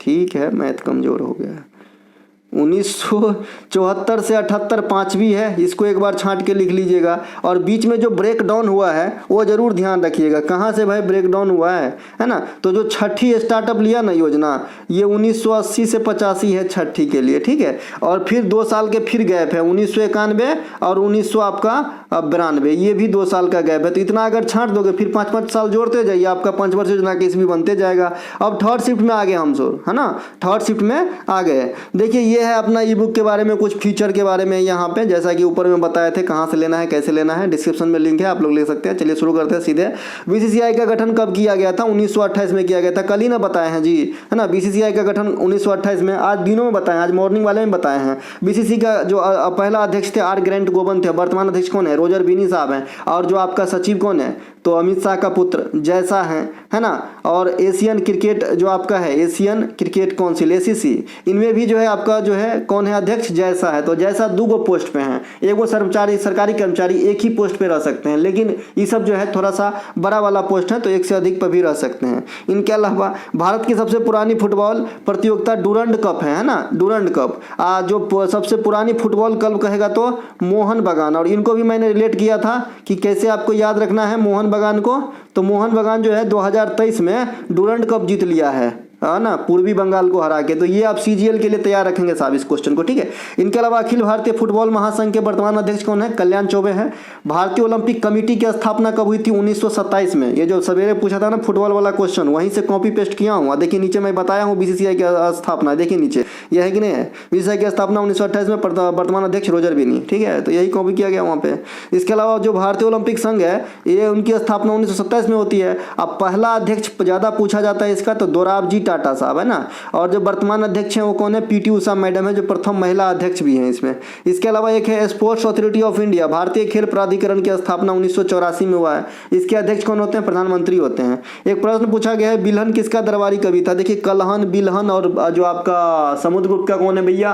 ठीक है, मैथ कमजोर हो गया है। 1974 से 78 5वीं है, इसको एक बार छांट के लिख लीजिएगा। और बीच में जो ब्रेक डाउन हुआ है वो जरूर ध्यान रखिएगा, कहाँ से भाई ब्रेक डाउन हुआ है ना। तो जो छठी स्टार्टअप लिया ना योजना, ये 1980 से 85 है छठी के लिए। ठीक है, और फिर 2 साल के फिर गैप है, 1991 और 1900 आपका 92, ये भी 2 साल का गैप है। तो इतना अगर छांट दोगे फिर 5-5 साल जोड़ते जाइए, आपका पंचवर्षीय योजना केस भी बनते जाएगा। अब थर्ड शिफ्ट में आ गए हम सब, है ना, थर्ड शिफ्ट में आ गए। देखिए ये है अपना ई बुक के बारे में, कुछ फीचर के बारे में यहाँ पे, जैसा कि ऊपर में बताए थे कहाँ से लेना है कैसे लेना है, डिस्क्रिप्शन में लिंक है, आप लोग ले सकते हैं। चलिए शुरू करते हैं सीधे। बीसीसीआई का गठन कब किया गया था, 1928 में किया गया था। कल ही ना बताए हैं जी, है ना। बीसीसीआई का गठन 1928 में, आज दिनों में बताए, आज मॉर्निंग वाले में बताए हैं। बीसीसी का जो पहला अध्यक्ष थे आर ग्रेंट गोबन थे, वर्तमान अध्यक्ष कौन है, रोजर बिनी साहब हैं। और जो आपका सचिव कौन है, तो अमित शाह का पुत्र जैसा है ना। और एशियन क्रिकेट जो आपका है, एशियन क्रिकेट काउंसिल एसीसी, इनमें भी जो है आपका जो है कौन है अध्यक्ष, जैसा है। तो जैसा 2 पोस्ट पे हैं, एक वो सरकारी कर्मचारी एक ही पोस्ट पे रह सकते हैं, लेकिन ये सब जो है थोड़ा सा बड़ा वाला पोस्ट है, तो एक से अधिक पर भी रह सकते हैं। इनके अलावा भारत की सबसे पुरानी फुटबॉल प्रतियोगिता डूरंड कप है ना, डूरंड कप। जो सबसे पुरानी फुटबॉल क्लब कहेगा तो मोहन बागान। और इनको भी मैंने रिलेट किया था कि कैसे आपको याद रखना है मोहन बागान को। तो मोहन बागान जो है 2023 में डूरंड कप जीत लिया है ना, पूर्वी बंगाल को हरा के। तो ये आप सीजीएल के लिए तैयार रखेंगे साहब इस क्वेश्चन को। ठीक है। इनके अलावा अखिल भारतीय फुटबॉल महासंघ के वर्तमान अध्यक्ष कौन है, कल्याण चौबे हैं। भारतीय ओलंपिक कमेटी की स्थापना कब हुई थी, 1927 में। ये जो सवेरे पूछा था ना फुटबॉल वाला क्वेश्चन, वहीं से कॉपी पेस्ट किया हूँ। देखिए नीचे मैं बताया हूँ बीसीसीआई की स्थापना, देखिए नीचे यह है कि नहीं है। बीसीसीआई की स्थापना 1928 में, वर्तमान अध्यक्ष रोजर बिनी। ठीक है, तो यही कॉपी किया गया वहाँ पे। इसके अलावा जो भारतीय ओलंपिक संघ है, ये उनकी स्थापना 1927 में होती है। अब पहला अध्यक्ष ज़्यादा पूछा जाता है इसका, तो दोराबजी टाटा साहब, है ना। और जो वर्तमान अध्यक्ष हैं वो कौन है, पीटी उषा मैडम है, जो प्रथम महिला अध्यक्ष भी हैं इसमें। इसके अलावा एक है स्पोर्ट्स अथॉरिटी ऑफ इंडिया, भारतीय खेल प्राधिकरण की स्थापना 1984 में हुआ है। इसके अध्यक्ष कौन होते हैं, प्रधानमंत्री होते हैं। एक प्रश्न पूछा गया है, बिल्हन किसका दरबारी कवि था। देखिए कलहन, बिल्हन और जो आपका समुद्रगुप्त का कौन है भैया,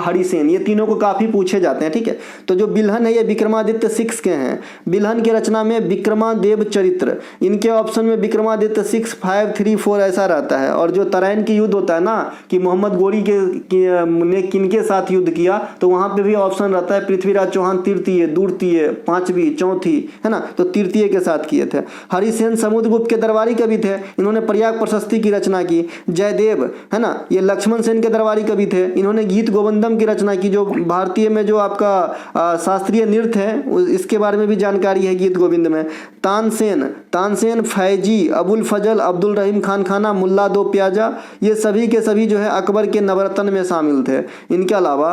हरिसेन, ये तीनों को काफी पूछे जाते हैं। ठीक है, तो जो बिल्हन है ये विक्रमादित्य 6 के हैं। बिल्हन की रचना में विक्रमादेव चरित्र, इनके ऑप्शन में विक्रमादित्य 6, 5, 3, 4 ऐसा रहता है। और और जो तराइन की युद्ध होता है ना कि मोहम्मद गोरी ने किनके साथ युद्ध किया, तो वहाँ पे भी ऑप्शन रहता है पृथ्वीराज चौहान तृतीय, द्वितीय, पांचवी, चौथी, है ना, तो तृतीय के साथ किए थे। हरिसेन समुद्रगुप्त के दरबारी कवि थे, इन्होंने प्रयाग प्रशस्ति की रचना की। जयदेव, है ना, ये लक्ष्मण सेन के दरबारी कवि थे, इन्होंने गीत गोविंदम की रचना की, जो भारतीय में जो आपका शास्त्रीय नृत्य है इसके बारे में भी जानकारी है गीत गोविंद में। तानसेन, फैजी, अबुल फजल, अब्दुल रहीम खान खाना, मुल्ला दो प्याजा, ये सभी के सभी जो है अकबर के नवरत्न में शामिल थे। इनके अलावा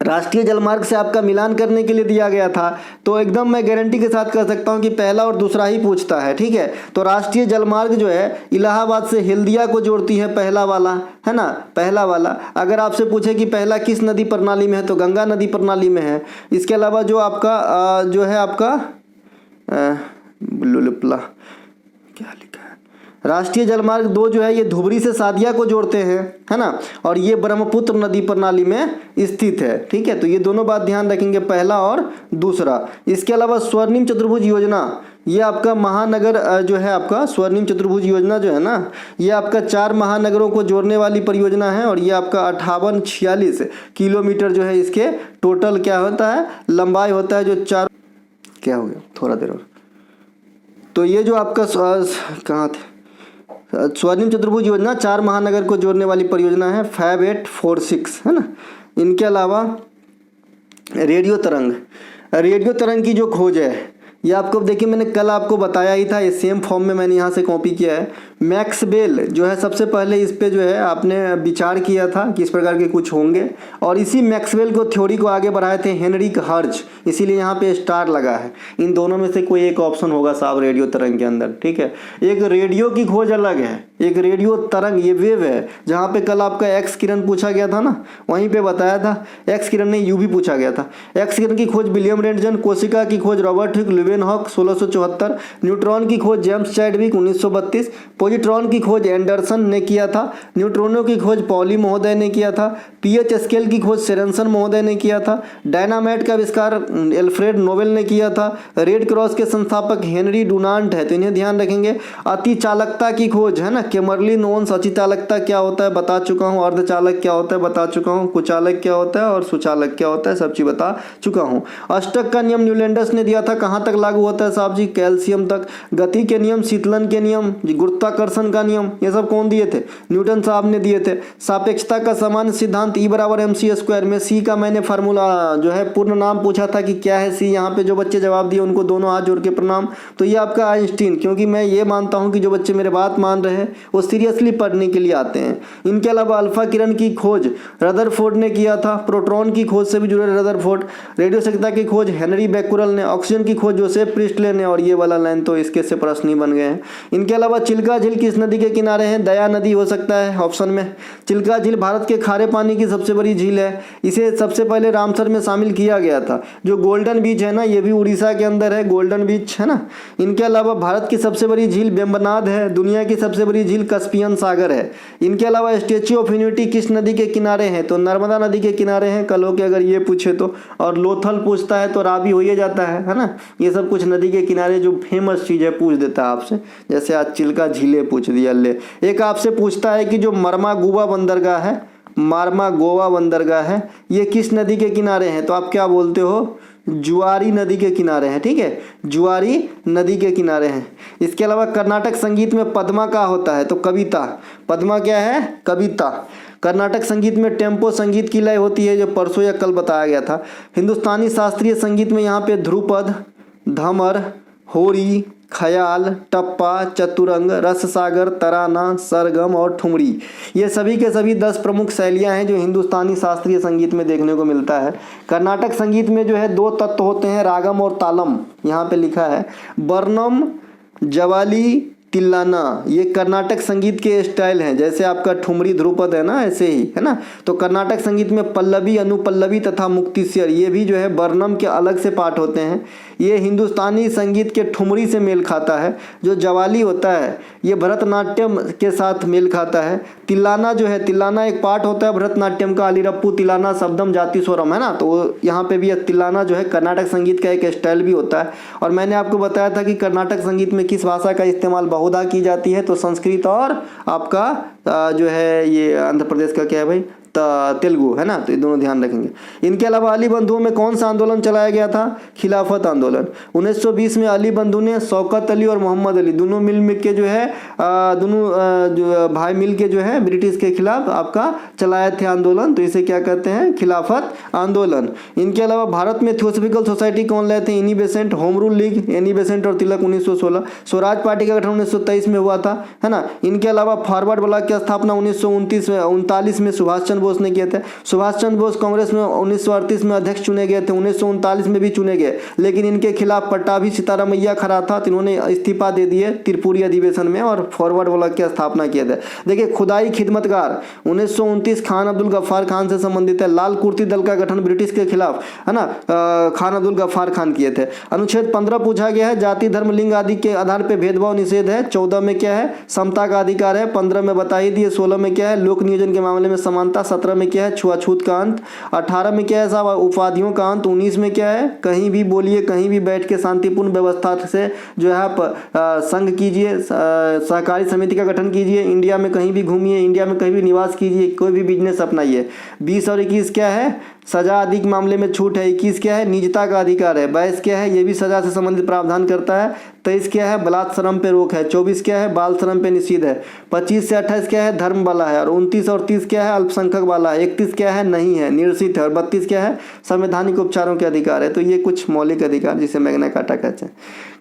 राष्ट्रीय जलमार्ग से आपका मिलान करने के लिए दिया गया था, तो एकदम मैं गारंटी के साथ कह सकता हूं कि पहला और दूसरा ही पूछता है, ठीक है। तो राष्ट्रीय जलमार्ग जो है इलाहाबाद से हल्दिया को जोड़ती है, पहला वाला, है ना, पहला वाला। अगर आपसे पूछे कि पहला किस नदी प्रणाली में है, तो गंगा नदी प्रणाली में है। इसके अलावा जो आपका जो है आपका क्या लिखा है, राष्ट्रीय जलमार्ग 2 जो है ये धुबरी से सादिया को जोड़ते हैं, है ना, और ये ब्रह्मपुत्र नदी प्रणाली में स्थित है, ठीक है। तो ये दोनों बात ध्यान रखेंगे, पहला और दूसरा। इसके अलावा स्वर्णिम चतुर्भुज योजना, ये आपका महानगर जो है आपका स्वर्णिम चतुर्भुज योजना जो है ना, ये आपका 4 महानगरों को जोड़ने वाली परियोजना है, और ये आपका 5846 किलोमीटर जो है इसके टोटल क्या होता है, लंबाई होता है, जो 4 क्या हो गया थोड़ा देर और। तो ये जो आपका कहाँ थे, स्वर्णिम चतुर्भुज योजना 4 महानगर को जोड़ने वाली परियोजना है, 5846, है ना। इनके अलावा रेडियो तरंग की जो खोज है, ये आपको देखिए मैंने कल आपको बताया ही था, ये सेम फॉर्म में मैंने यहाँ से कॉपी किया है। मैक्सवेल जो है सबसे पहले इस पे जो है आपने विचार किया था कि इस प्रकार के कुछ होंगे, और इसी मैक्सवेल को थ्योरी को आगे बढ़ाए थे हेनरिक हर्ट्ज, इसीलिए यहाँ पे स्टार लगा है। इन दोनों में से कोई एक ऑप्शन होगा साहब रेडियो तरंग के अंदर, ठीक है। एक रेडियो की खोज अलग है, एक रेडियो तरंग ये वेव है, जहाँ पे कल आपका एक्स किरण पूछा गया था ना, वहीं पे बताया था, एक्स किरण नहीं यूवी पूछा गया था। एक्स किरण की खोज विलियम रेंटजन, कोशिका की खोज रॉबर्ट हुक ल्यूवेनहॉक 1674, न्यूट्रॉन की खोज जेम्स चैडविक 1932, पॉजिट्रॉन की खोज एंडरसन ने किया था, न्यूट्रॉनों की खोज पॉली महोदय ने किया था, पीएच स्केल की खोज सेरेंसन महोदय ने किया था, डायनामाइट का आविष्कार एल्फ्रेड नोबेल ने किया था, रेड क्रॉस के संस्थापक हेनरी डुनांट है, तो इन्हें ध्यान रखेंगे। अति चालकता की खोज है ना, केमरली नोन्स, अति चालकता क्या होता है बता चुका हूँ, अर्धचालक क्या होता है बता चुका हूँ, कुचालक क्या होता है और सुचालक क्या होता है, सब चीज बता चुका हूँ। अष्टक का नियम न्यूलैंडस ने दिया था, कहाँ तक लागू होता है साहब जी, कैल्शियम तक। गति के नियम, शीतलन के नियम, गुरुत्वाकर्षण का नियम, ये सब कौन दिए थे, न्यूटन साहब ने दिए थे। सापेक्षता का सामान्य सिद्धांत E = mc², में सी का मैंने फार्मूला जो है पूर्ण नाम पूछा था कि क्या है सी, यहाँ पे जो बच्चे जवाब दिए उनको दोनों हाथ जोड़ के प्रणाम। तो ये आपका आइंस्टीन, क्योंकि मैं ये मानता हूँ कि जो बच्चे मेरे बात मान रहे हैं वो सीरियसली पढ़ने के लिए आते हैं। इनके अलावा अल्फा किरण की खोज रदरफोर्ड ने किया था, प्रोटॉन की खोज से भी जुड़े रदरफोर्ड, रेडियो सक्रियता की खोज हेनरी बैकुरल ने, ऑक्सीजन की खोज जोसेफ प्रिस्टले ने, और ये वाला लाइन तो इसके से प्रश्न ही बन गए हैं। इनके अलावा चिल्का झील किस नदी के किनारे है, दया नदी हो सकता है ऑप्शन में। चिल्का झील भारत के खारे पानी की सबसे बड़ी झील है, इसे सबसे पहले रामसर में शामिल किया गया था। जो गोल्डन बीच है ना, ये भी उड़ीसा के अंदर है, गोल्डन बीच, है ना। इनके अलावा भारत की सबसे बड़ी झील वेम्बनाड है, दुनिया की सबसे बड़ी झील कस्पियन सागर है। इनके अलावा स्टैच्यू ऑफ यूनिटी किस नदी के किनारे है, तो नर्मदा नदी के किनारे हैं, कल हो के अगर ये पूछे तो। और लोथल पूछता है तो रावी हो ही जाता है ना। ये सब कुछ नदी के किनारे जो फेमस चीज है पूछ देता है आपसे, जैसे आज चिल्का झीलें पूछ दिया ले। एक आपसे पूछता है कि जो मार्मागोवा बंदरगाह है ये किस नदी के किनारे है, तो आप क्या बोलते हो, जुआरी नदी के किनारे हैं, ठीक है, जुआरी नदी के किनारे हैं। इसके अलावा कर्नाटक संगीत में पद्मा का होता है, तो कविता, पद्मा क्या है, कविता। कर्नाटक संगीत में टेम्पो संगीत की लय होती है, जो परसों या कल बताया गया था। हिंदुस्तानी शास्त्रीय संगीत में यहाँ पे ध्रुपद, धमर, होरी, ख्याल, टप्पा, चतुरंग, रससागर, तराना, सरगम और ठुमरी, ये सभी के सभी 10 प्रमुख शैलियां हैं जो हिंदुस्तानी शास्त्रीय संगीत में देखने को मिलता है। कर्नाटक संगीत में जो है 2 तत्व होते हैं, रागम और तालम, यहाँ पे लिखा है। वर्णम, जवाली, तिल्लाना, ये कर्नाटक संगीत के स्टाइल हैं, जैसे आपका ठुमरी ध्रुपद है ना, ऐसे ही है ना। तो कर्नाटक संगीत में पल्लवी, अनुपल्लवी तथा मुक्तिस्वर, ये भी जो है वर्णम के अलग से पार्ट होते हैं। ये हिंदुस्तानी संगीत के ठुमरी से मेल खाता है। जो जवाली होता है ये भरतनाट्यम के साथ मेल खाता है। तिल्लाना जो है, तिल्लाना एक पार्ट होता है भरतनाट्यम का, अलीरप्पू तिल्लाना शब्दम जाति स्वरम, है ना। तो यहाँ पे भी तिल्लाना जो है कर्नाटक संगीत का एक स्टाइल भी होता है। और मैंने आपको बताया था कि कर्नाटक संगीत में किस भाषा का इस्तेमाल बहुधा की जाती है, तो संस्कृत और आपका जो है ये आंध्र प्रदेश का क्या है भाई, तेलुगु, है ना। तो ये दोनों ध्यान रखेंगे। इनके अलावा अली बंधुओं में कौन सा आंदोलन चलाया गया था? खिलाफत आंदोलन। 1920 में अली बंधु ने शौकत अली और मोहम्मद अली दोनों मिल के जो है दोनों जो भाई मिल के जो है ब्रिटिश के खिलाफ आपका चलाए थे आंदोलन। तो इसे क्या कहते हैं? खिलाफत आंदोलन। इनके अलावा भारत में थियोसॉफिकल सोसाइटी कौन लाए थे? Annie Besant. Home rule league Annie Besant और तिलक 1916। स्वराज पार्टी का गठन 1923 में हुआ था, है ना। इनके अलावा फॉरवर्ड ब्लॉक की स्थापना 1939 में सुभाष चंद्र बोस ने किए थे। सुभाष चंद्र बोस कांग्रेस में 1938 में अध्यक्ष चुने गए थे, 1939 में भी चुने गए, लेकिन इनके खिलाफ पट्टाभी सीतारामैया खड़ा था तो इन्होंने इस्तीफा दे दिए त्रिपुरी अधिवेशन में और फॉरवर्ड ब्लॉक की स्थापना किए थे। देखिए खुदाई खिदमतगार 1929 खान अब्दुल गफ्फार खान से संबंधित है। लाल कुर्ती दल का गठन ब्रिटिश के खिलाफ, है ना, खान अब्दुल गफ्फार खान किए थे। अनुच्छेद 15 पूछा गया है जाति धर्म लिंग आदि के आधार पर भेदभाव निषेध है। 14 में क्या है? समता का अधिकार है। 15 में बता ही दिए। 16 में क्या है? लोक नियोजन के मामले में समानता। 17 में क्या है? छुआछूत का अंत। 18 में क्या है साहब? उपाधियों का अंत। 19 में क्या है? कहीं भी बोलिए, कहीं भी बैठ के शांतिपूर्ण व्यवस्था से जो है आप संघ कीजिए, सहकारी समिति का गठन कीजिए, इंडिया में कहीं भी घूमिए, इंडिया में कहीं भी निवास कीजिए, कोई भी बिजनेस अपनाइए। 20 और 21 क्या है? सजा अधिक मामले में छूट है। 21 क्या है? निजता का अधिकार है। 22 क्या है? ये भी सजा से संबंधित प्रावधान करता है। 23 क्या है? बलात् श्रम पे रोक है। 24 क्या है? बाल श्रम पे निषेध है। 25 से 28 क्या है? धर्म वाला है। और 29 और 30 क्या है? अल्पसंख्यक वाला है। 31 क्या है? नहीं है, निरसित है। और 32 क्या है? संवैधानिक उपचारों के अधिकार है। तो ये कुछ मौलिक अधिकार जिसे मैग्ना कार्टा कहते हैं।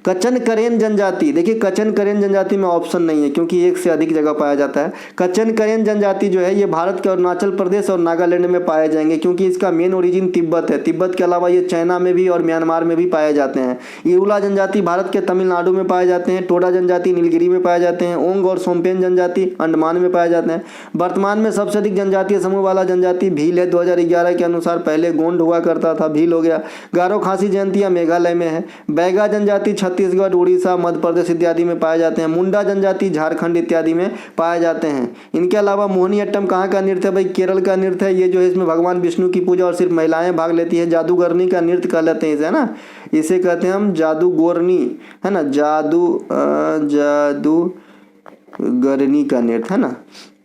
कचन करेन जनजाति, देखिए कचन करेन जनजाति में ऑप्शन नहीं है क्योंकि एक से अधिक जगह पाया जाता है। कचन करेन जनजाति जो है ये भारत के अरुणाचल प्रदेश और नागालैंड में पाए जाएंगे क्योंकि इसका मेन ओरिजिन तिब्बत है। तिब्बत के अलावा ये चाइना में भी और म्यांमार में भी पाए जाते हैं। इरुला जनजाति भारत के तमिलनाडु में पाए जाते हैं। टोडा जनजाति नीलगिरी में पाए जाते हैं। ओंग और सोमपेन जनजाति अंडमान में पाए जाते हैं। वर्तमान में सबसे अधिक जनजातीय समूह वाला जनजाति भील है। 2011 के अनुसार पहले गोंड हुआ करता था, भील हो गया। गारो खासी जनजातियां मेघालय में है। बैगा जनजाति छत्तीसगढ़, उड़ीसा, मध्य प्रदेश इत्यादि में पाए जाते हैं। मुंडा जनजाति झारखंड इत्यादि में पाए जाते हैं। इनके अलावा मोहिनीअट्टम कहाँ का नृत्य है भाई? केरल का नृत्य है। ये जो है इसमें भगवान विष्णु की पूजा और सिर्फ महिलाएं भाग लेती है। जादूगरनी का नृत्य कह लेते हैं इसे, है ना, इसे कहते हैं हम जादूगोरनी, है ना, जादूगरनी का नृत्य, है ना।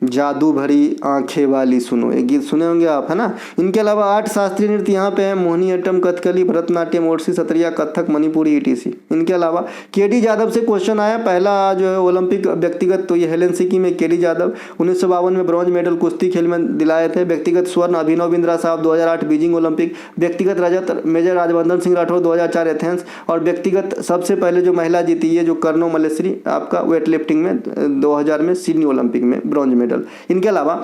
जादू भरी आंखें वाली सुनो, एक गीत सुने होंगे आप, है ना। इनके अलावा 8 शास्त्रीय नृत्य यहाँ पे हैं। मोहिनीअट्टम, कथकली, भरतनाट्यम, ओडिसी, सत्रिया, कथक, मणिपुरी, ईटीसी। इनके अलावा केडी यादव से क्वेश्चन आया, पहला जो है ओलंपिक व्यक्तिगत, तो ये हेलेंसिकी में केडी यादव 1952 में ब्रॉन्ज मेडल कुश्ती खेल में दिलाए थे। व्यक्तिगत स्वर्ण अभिनव बिंद्रा साहब 2008 बीजिंग ओलंपिक। व्यक्तिगत रजत मेजर राजवर्धन सिंह राठौर 2004 एथेंस। और व्यक्तिगत सबसे पहले जो महिला जीती है जो कर्नो मल्लेश्वरी आपका वेट लिफ्टिंग में 2000 में सिडनी ओलंपिक में ब्रॉन्ज मेडल। इनके अलावा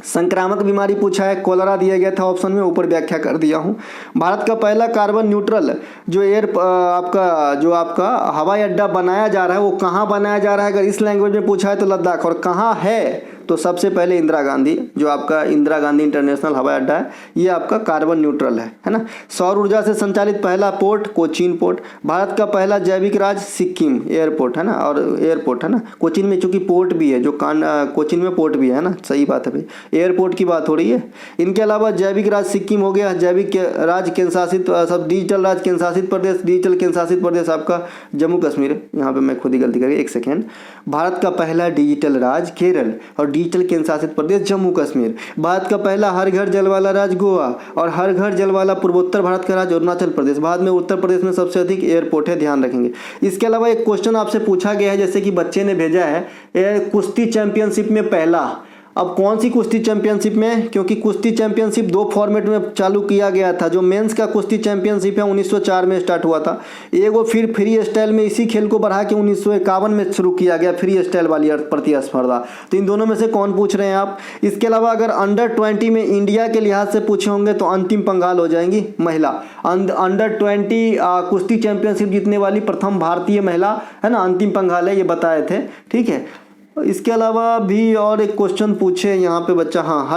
संक्रामक बीमारी पूछा है, कोलरा दिया गया था ऑप्शन में, ऊपर व्याख्या कर दिया हूं। भारत का पहला कार्बन न्यूट्रल जो आपका हवाई अड्डा बनाया जा रहा है वो कहाँ बनाया जा रहा है? अगर इस लैंग्वेज में पूछा है तो लद्दाख। और कहाँ है? तो सबसे पहले इंदिरा गांधी, जो आपका इंदिरा गांधी इंटरनेशनल हवाई अड्डा है, ये आपका कार्बन न्यूट्रल है ना। सौर ऊर्जा से संचालित पहला पोर्ट कोचीन पोर्ट। भारत का पहला जैविक राज्य सिक्किम एयरपोर्ट, है ना, और एयरपोर्ट, है ना। कोचीन में चूंकि पोर्ट भी है, जो कोचीन में पोर्ट भी है ना, सही बात है भाई, एयरपोर्ट की बात हो रही है। इनके अलावा जैविक राज्य सिक्किम हो गया। जैविक राज्य केंद्र शासित सब डिजिटल राज्य केंद्र शासित प्रदेश, डिजिटल केंद्र शासित प्रदेश आपका जम्मू कश्मीर। यहाँ पे मैं खुद ही गलती कर गया, एक सेकेंड। भारत का पहला डिजिटल राज्य केरल और डिजिटल केंद्र शासित प्रदेश जम्मू कश्मीर। भारत का पहला हर घर जल वाला राज्य गोवा और हर घर जल वाला पूर्वोत्तर भारत का राज्य अरुणाचल प्रदेश। बाद में उत्तर प्रदेश में सबसे अधिक एयरपोर्ट है, ध्यान रखेंगे। इसके अलावा एक क्वेश्चन आपसे पूछा गया है, जैसे कि बच्चे ने भेजा है, कुश्ती चैंपियनशिप में पहला। अब कौन सी कुश्ती चैंपियनशिप में? क्योंकि कुश्ती चैंपियनशिप 2 फॉर्मेट में चालू किया गया था। जो मेंस का कुश्ती चैंपियनशिप है 1904 में स्टार्ट हुआ था। एगो फिर फ्री स्टाइल में इसी खेल को बढ़ा के 1951 में शुरू किया गया, फ्री स्टाइल वाली प्रतिस्पर्धा। तो इन दोनों में से कौन पूछ रहे हैं आप? इसके अलावा अगर अंडर 20 में इंडिया के लिहाज से पूछे होंगे तो अंतिम पंघाल हो जाएंगी महिला। अंडर 20 कुश्ती चैंपियनशिप जीतने वाली प्रथम भारतीय महिला, है ना, अंतिम पंघाल है, ये बताए थे, ठीक है। इसके अलावा भी और एक क्वेश्चन पूछे यहाँ पे बच्चा, हाँ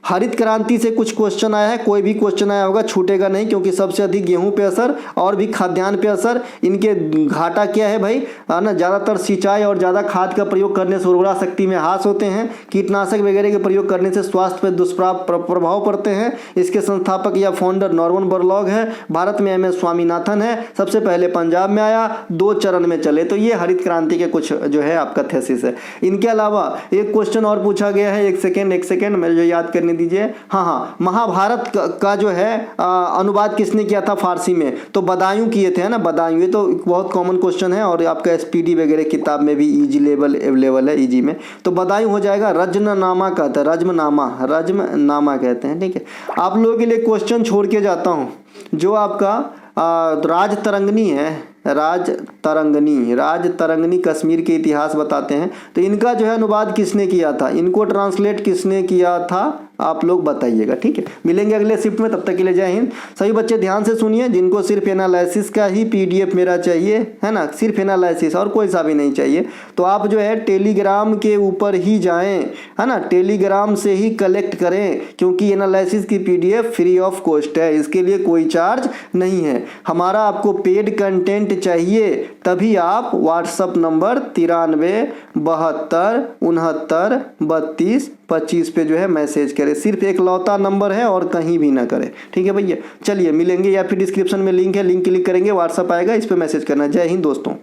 हरित क्रांति से कुछ क्वेश्चन आया है। कोई भी क्वेश्चन आया होगा छूटेगा नहीं, क्योंकि सबसे अधिक गेहूं पे असर और भी खाद्यान्न पे असर। इनके घाटा क्या है भाई, है ना, ज़्यादातर सिंचाई और ज़्यादा खाद का प्रयोग करने से उर्वरा शक्ति में ह्रास होते हैं। कीटनाशक वगैरह के प्रयोग करने से स्वास्थ्य पर दुष्प्रभाव पड़ते हैं। इसके संस्थापक या फाउंडर नॉर्मन बोरलॉग है। भारत में MS स्वामीनाथन है। सबसे पहले पंजाब में आया, 2 चरण में चले। तो ये हरित क्रांति के कुछ जो है आपका थीसिस है। इनके अलावा एक क्वेश्चन और पूछा गया है, एक सेकेंड मेरे जो याद करने दीजिए। हाँ, महाभारत का जो है अनुवाद किसने किया था फारसी में? तो बदायूं किए थे, है ना, बदायूं। ये तो बहुत कॉमन क्वेश्चन है और आपका SPD वगैरह किताब में भी इजी लेवल अवेलेबल है, इजी में। तो बदायूं हो जाएगा। रजमनामा कहते हैं, रजमनामा कहते हैं, ठीक है। आप लोगों के लिए क्वेश्चन छोड़ के जाता हूँ, जो आपका राजतरंगिणी है, राजतरंगिणी कश्मीर के इतिहास बताते हैं। तो इनका जो है अनुवाद किसने किया था, इनको ट्रांसलेट किसने किया था, आप लोग बताइएगा, ठीक है। मिलेंगे अगले शिफ्ट में, तब तक के लिए जय हिंद। सभी बच्चे ध्यान से सुनिए, जिनको सिर्फ एनालिसिस का ही PDF मेरा चाहिए, है ना, सिर्फ एनालिसिस और कोई सा भी नहीं चाहिए, तो आप जो है टेलीग्राम के ऊपर ही जाएं, है ना, टेलीग्राम से ही कलेक्ट करें, क्योंकि एनालिसिस की PDF फ्री ऑफ कॉस्ट है, इसके लिए कोई चार्ज नहीं है। हमारा आपको पेड कंटेंट चाहिए तभी आप WhatsApp नंबर 93 72 69 32 25 पे जो है मैसेज करें। सिर्फ एक लौता नंबर है और कहीं भी ना करें, ठीक है भैया। चलिए मिलेंगे, या फिर डिस्क्रिप्शन में लिंक है, लिंक क्लिक करेंगे, WhatsApp आएगा, इस पे मैसेज करना। जय हिंद दोस्तों।